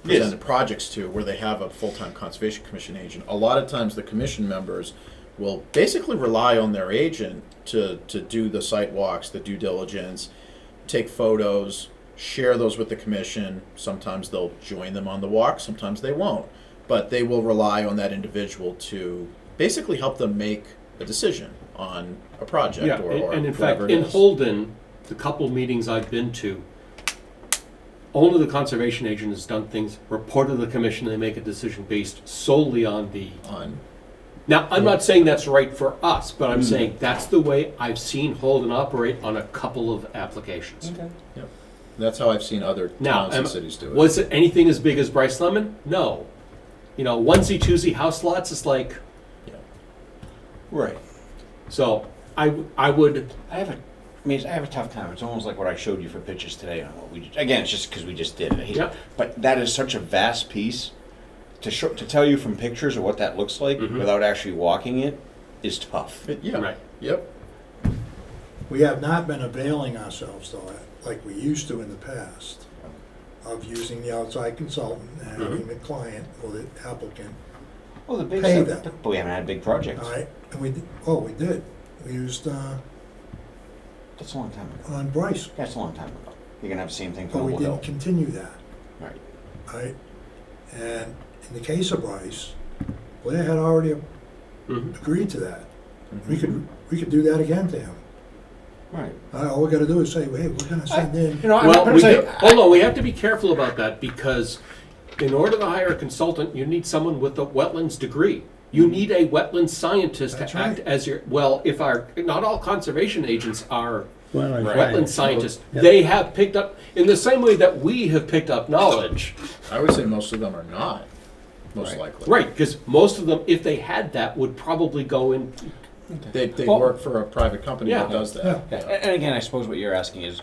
presented projects to where they have a full-time conservation commission agent. A lot of times the commission members will basically rely on their agent to do the site walks, the due diligence, take photos, share those with the commission. Sometimes they'll join them on the walk, sometimes they won't. But they will rely on that individual to basically help them make a decision on a project Yeah, or and in whatever fact, it in is. Holden, the couple meetings I've been to, only the conservation agent has done things, reported to the commission, they make a decision based solely on the. Now, I'm not saying that's right for us, but I'm saying that's the way I've seen Holden operate on a couple of applications. Okay. Yep. That's how I've seen other Now, towns and cities do it. was it anything as big as Bryce Lemon? No. Onesie, twosie house lots is like. Right. So I would. I have a tough time. It's almost like what I showed you for pictures today on what we did. Again, it's just because we just did it. Yep. But that is such a vast piece. To tell you from pictures of what that looks like without actually walking it is tough. Yeah. Right. Yep. we have not been availing ourselves though, like we used to in the past, of using the outside consultant and having the client or the applicant Oh, the big pay stuff, them. but we haven't had big projects. All right, and we did. We used, That's a long time ago. on Bryce, That's a long time ago. You're gonna have the same thing for but we Noble Hill. didn't continue that, Right. right? And in the case of Bryce, Blair had already Mhm. agreed to that. We could do that again to him. Right. All we gotta do is say, hey, we're gonna send in, You know, Well, I'm we saying, hold on, we have to be careful about that because in order to hire a consultant, you need someone with a wetlands degree. You need a wetland scientist That's to act right. as your, well, if not all conservation agents are Well, I- wetland scientists. Yep. They have picked up, in the same way that we have picked up knowledge. I would say most of them are not, most Right. likely. Right, because most of them, if they had that, would probably go in. They Well- work for a private company that Yeah. does that. Yeah. Yeah, and again, I suppose what you're asking is,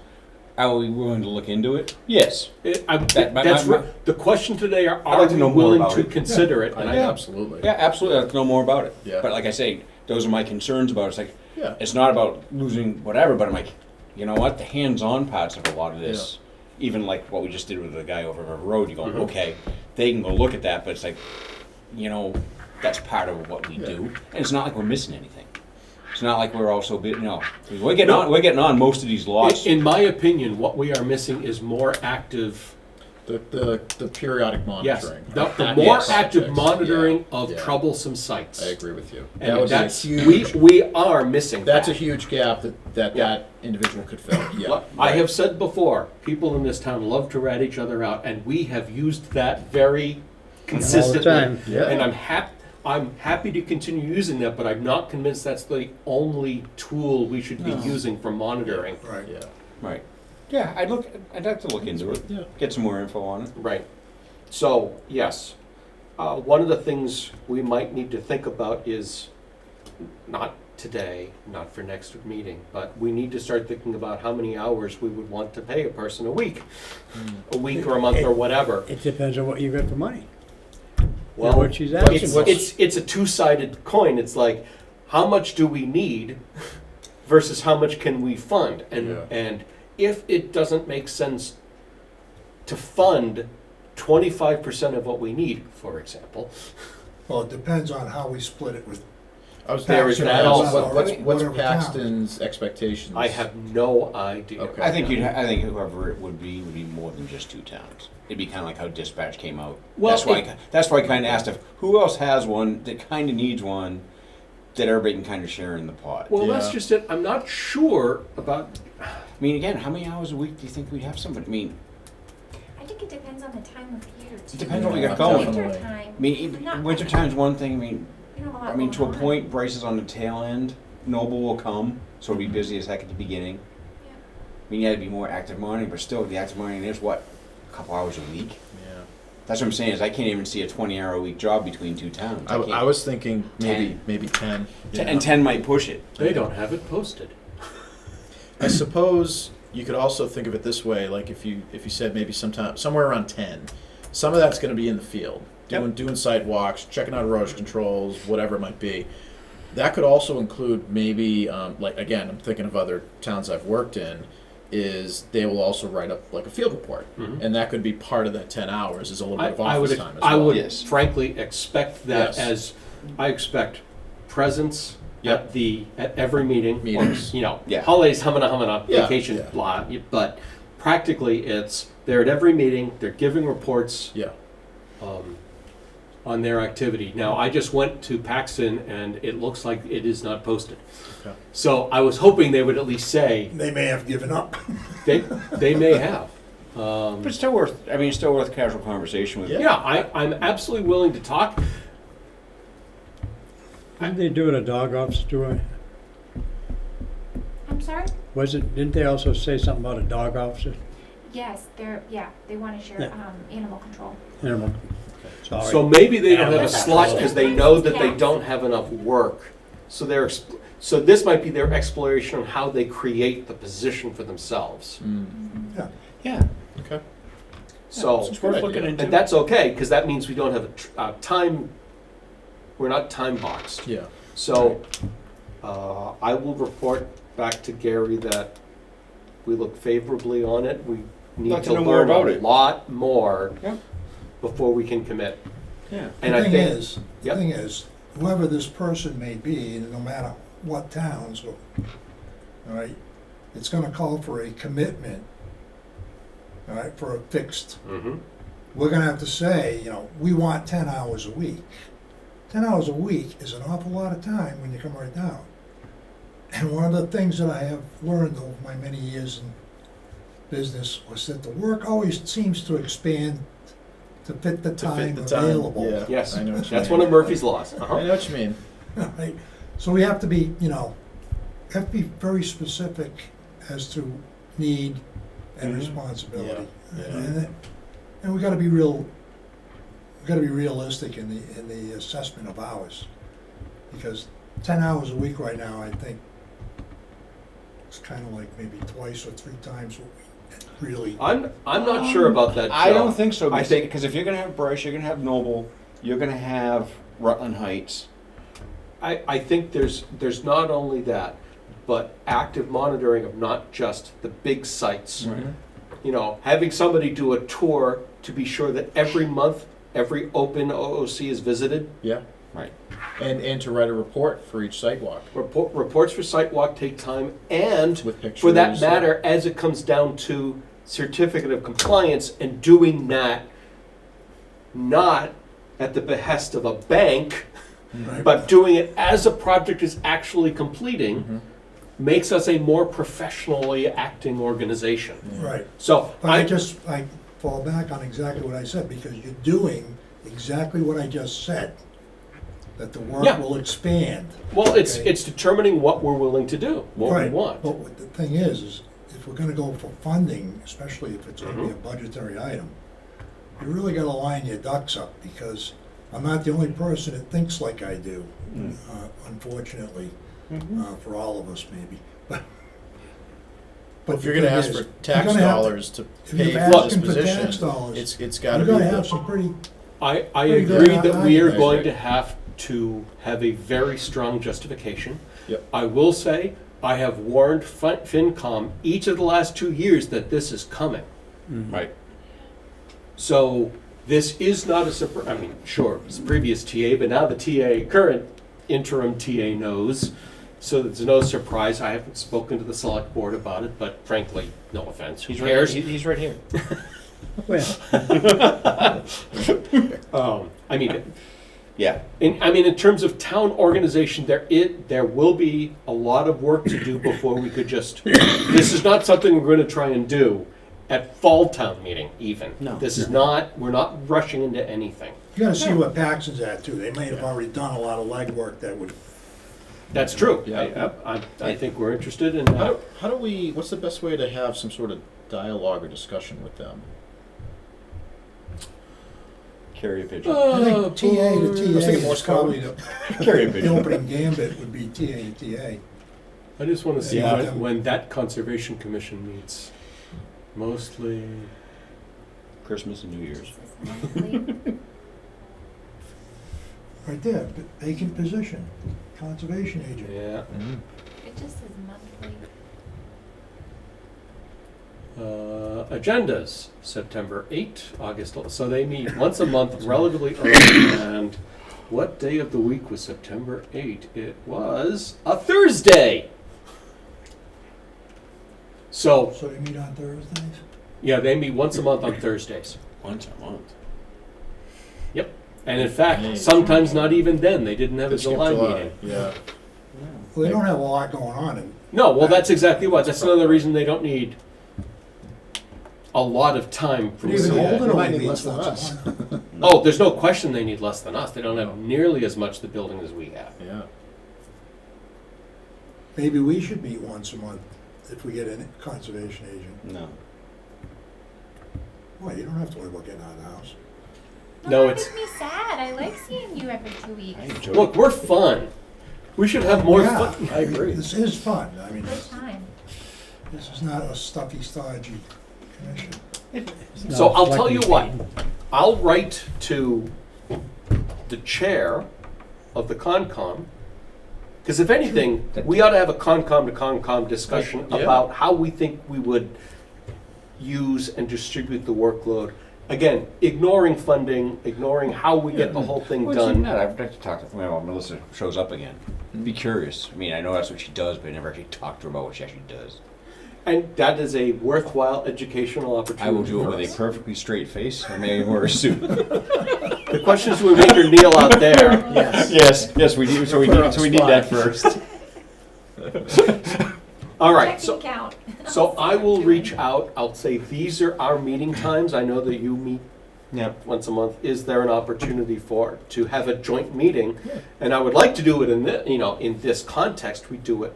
are we willing to look into it? Yes. The question today, I'd are like to we know more willing about to it. consider it? And Yeah, absolutely. Yeah, absolutely. I'd like to know more about it. Yeah. But like I say, those are my concerns about it. It's like, Yeah. it's not about losing whatever, but I'm like, you know what? The hands-on parts of a lot of this, even like what we just did with the guy over the road, you go, Mhm. okay, they can go look at that, but it's like, you know, that's part of what we do. And it's not like we're missing anything. It's not like we're also, we're getting on most of these lots. In my opinion, what we are missing is more active, The periodic yes, monitoring. the of more active active projects. monitoring Yeah, of yeah. troublesome sites. I agree with you. That And would be a that's, huge, we are missing that's a that. huge gap that Yeah. individual could fill. Yeah. I right. have said before, people in this town love to rat each other out, and we have used that very consistently. time. Yeah. And I'm happy to continue using that, but I'm not convinced that's the only tool we should be No. using for monitoring. right. Yeah. Right. Yeah, I'd like to look into it. Yeah. Get some more info on it. Right. So, yes, one of the things we might need to think about is, not today, not for next meeting, but we need to start thinking about how many hours we would want to pay a person a week or a month or whatever. It depends on what you got for money. Well, what she's asking it's, for. it's a two-sided coin. It's like, how much do we need versus how much can we fund? And if it doesn't make sense to fund 25% of what we need, for example, Well, it depends on how we split it with, I was There is gonna that ask, also. What's Whatever Paxton's expectations? I have no idea. Okay. I think whoever it would be more than just two towns. It'd be kind of like how dispatch came out. Well, That's why I kind of asked if who else has one that kind of needs one that everybody can kind of share in the pot. Well, Yeah. that's just it. I'm not sure about. I mean, again, how many hours a week do you think we'd have somebody? I mean, I think it depends on the time of year too. it depends on what we got Yeah, going. definitely. Winter time. I mean, winter time's one thing. I mean, You don't have a lot to a going on. point, Bryce is on the tail end. Noble will come, so it'll be busy as heck at the beginning. Yeah. I mean, yeah, it'd be more active monitoring, but still, the active monitoring is what, a couple hours a week. Yeah. That's what I'm saying. Is I can't even see a 20-hour-a-week job between two towns. I, can't. I was thinking maybe 10. maybe 10. Yeah. And 10 might push it. They don't have it posted. I suppose you could also think of it this way, like if you said maybe somewhere around 10, some of that's going to be in the field, doing sidewalks, checking out erosion controls, whatever it might be. That could also include maybe, like again, I'm thinking of other towns I've worked in, is they will also write up like a field report, Mhm. and that could be part of that 10 hours is a little bit of I office would, time as well. I would Yes. frankly expect that Yes. as I expect presence Yep. at every meeting. Meetings. Yeah. Holidays, humana, Yeah, vacation, yeah. blah. But practically, it's they're at every meeting. They're giving reports. Yeah. On their activity. Now, I just went to Paxton, and it looks like it is not posted. Okay. So I was hoping they would at least say they may have given up. they may have. But it's still worth. I mean, it's still worth casual conversation with. Yeah. Yeah, I'm absolutely willing to talk. Didn't they do it a dog officer too? I'm sorry? Didn't they also say something about a dog officer? Yes, they want to share Yeah. animal control. Animal. Sorry. So maybe they don't have a That's slot okay. because they know that they don't have enough work. So so this might be their exploration on how they create the position for themselves. Mm. Yeah. Okay. So, It's worth looking into. and that's okay because that means we don't have a time. We're not time boxed. Yeah. So I will report back to Gary that we look favorably on it. We need Like to to know more learn about a it. lot more Yep. before we can commit. Yeah. And The I thing think, is, the Yep. thing is, whoever this person may be, and no matter what towns, all right, it's gonna call for a commitment, all right, for a fixed. Mhm. We're gonna have to say, you know, we want 10 hours a week. 10 hours a week is an awful lot of time when you come right down. And one of the things that I have learned over my many years in business was that the work always seems to expand to fit the To fit time the time, available. yeah. yes, I know what you that's mean. one of Murphy's laws. I Uh-huh. know what you mean. Right? So we have to be, you know, have to be very specific as to need and Mhm. responsibility. Yeah, yeah. And we gotta be real, we gotta be realistic in the assessment of hours. Because 10 hours a week right now, I think, it's kinda like maybe twice or 3 times what we really. I'm not sure about that, Joe. I don't think so. I think Because if you're going to have Bryce, you're going to have Noble, you're going to have Rutland Heights. I think there's not only that, but active monitoring of not just the big sites. Right. You know, having somebody do a tour to be sure that every month, every open OOC is visited. Yeah. Right. And to write a report for each sidewalk Reports for site walk take time, and with pictures. for that matter, as it comes down to certificate of compliance and doing that not at the behest of a bank, Right. but doing it as a project is actually completing, Mhm. makes us a more professionally acting organization. Right. So But I fall back on exactly what I said, because you're doing exactly what I just said, that the work Yeah. will expand. well, it's Okay. it's determining what we're willing to do, what we Right. want. But what the thing is if we're gonna go for funding, especially if it's gonna be Mm-hmm. a budgetary item, you really gotta line your ducks up, because I'm not the only person that thinks like I do, unfortunately, for all of us maybe. But If you're the gonna thing ask is, for you're tax gonna have to- dollars to if pay you're for this asking for position, tax dollars, it's gotta you be. gotta have some pretty, I Pretty good agree that we are argument. going to have to have a very strong justification. Yep. I will say, I have warned FinCom each of the last 2 years that this is coming. Right. So this is not a surprise. I mean, sure, it's the previous TA, but now the TA, current interim TA knows. So there's no surprise. I haven't spoken to the select board about it, but frankly, no offense. Who He's cares? right, he's right here. Well, I mean, Yeah. in terms of town organization, there will be a lot of work to do before we could just. This is not something we're going to try and do at fall town meeting. Even No. this is not. We're not rushing into anything. you gotta see what Paxton's at too. They may have already done a lot of legwork that would. That's true. Yeah. I think we're interested in. How do we, what's the best way to have some sort of dialogue or discussion with them? Carry a pigeon. I think TA to was TA thinking more is probably Carry a the pigeon. opening gambit would be TA to TA. I just want to see Yeah. when that conservation commission meets. Mostly. Christmas and New Year's. Right there, vacant position, conservation agent. Yeah. It just says monthly. Agendas, September 8, August, so they meet once a month relatively early. And what day of the week was September 8? It was a Thursday. So, So they meet on Thursdays? yeah, they meet once a month on Thursdays. Once a month. And in fact, Hey. sometimes not even then. They didn't have a They skipped July July, meeting. Yeah. Well, they don't have a lot going on, and No, well, that's exactly what. That's another reason they don't need a lot of time for even the Holden They might only need meets less than once a us. month. Oh, there's no question they need less than us. They don't have nearly as much the building as we have. Yeah. Maybe we should meet once a month if we get a conservation agent. No. Boy, you don't have to worry about getting out of the house. No, that it's- makes me sad. I like seeing you every 2 weeks. I enjoy Look, we're fun. We should have more Yeah, fun. I agree. This is fun. I mean, Good time. this is not a stuffy, stodgy commission. So no, I'll tell you what. selectmen's meeting. I'll write to the chair of the Concom, because if anything, we ought to have a Concom to Concom discussion Yeah. about how we think we would use and distribute the workload again, ignoring funding, ignoring how we get the whole thing Well, it's even done. that. I'd like to talk to well, Melissa shows up again. Be curious. I mean, I know that's what she does, but I never actually talked to her about what she actually does. And that is a worthwhile educational opportunity. I will do it for with us. a perfectly straight face. I may wear a suit. The questions would make her kneel out there. yes, we do. So we Put her on need, the so we need that spot. first. All right, Checking so, count. so I will reach out. I'll say these are our meeting times. I know that you meet Yep. once a month. Is there an opportunity to have a joint meeting? And I would like to do it in this context. We do it.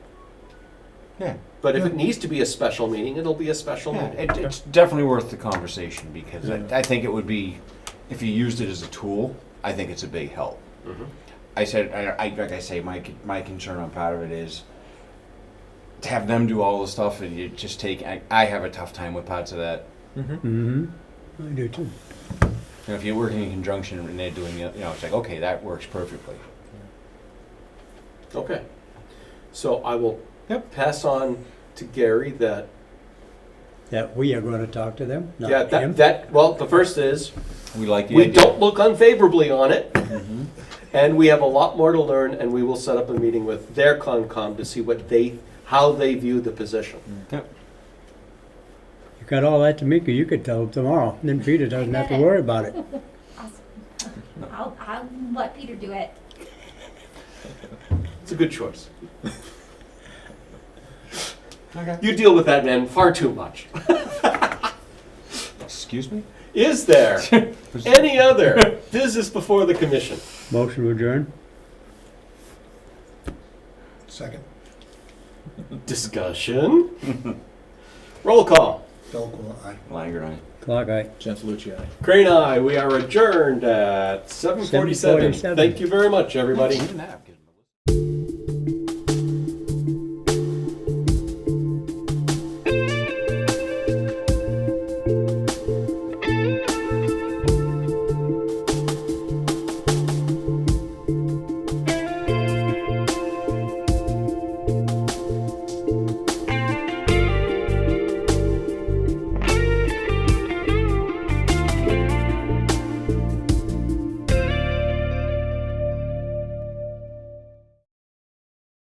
Yeah. But if it needs to be a special meeting, it'll be a special Yeah, meeting. it's definitely worth the conversation because I think it would be, if you used it as a tool, I think it's a big help. Mhm. I said, like I say, my concern on part of it is to have them do all the stuff and you just take. I have a tough time with parts of that. Mm-hmm. I do too. And if you're working in conjunction and they're doing it, it's like okay, that works perfectly. Okay. So I will pass on to Gary that That we are going to talk to them, not yeah him. well the first is We like the we idea. don't look unfavorably on it. Mhm. And we have a lot more to learn, and we will set up a meeting with their Concom to see how they view the position. You got all that to Mika, you could tell him tomorrow. Then Peter doesn't have to worry about it. Awesome. I'll let Peter do it. It's a good choice. Okay. You deal with that man far too much. Excuse me? Is there any other business before the commission? Motion to adjourn? Second. Discussion. Roll call. Delco, aye. Langer, aye. Clock eye. Gentilucci, aye. Crane, aye. We are adjourned at 7:47. 7:47. Thank you very much, everybody. Even that, 'cause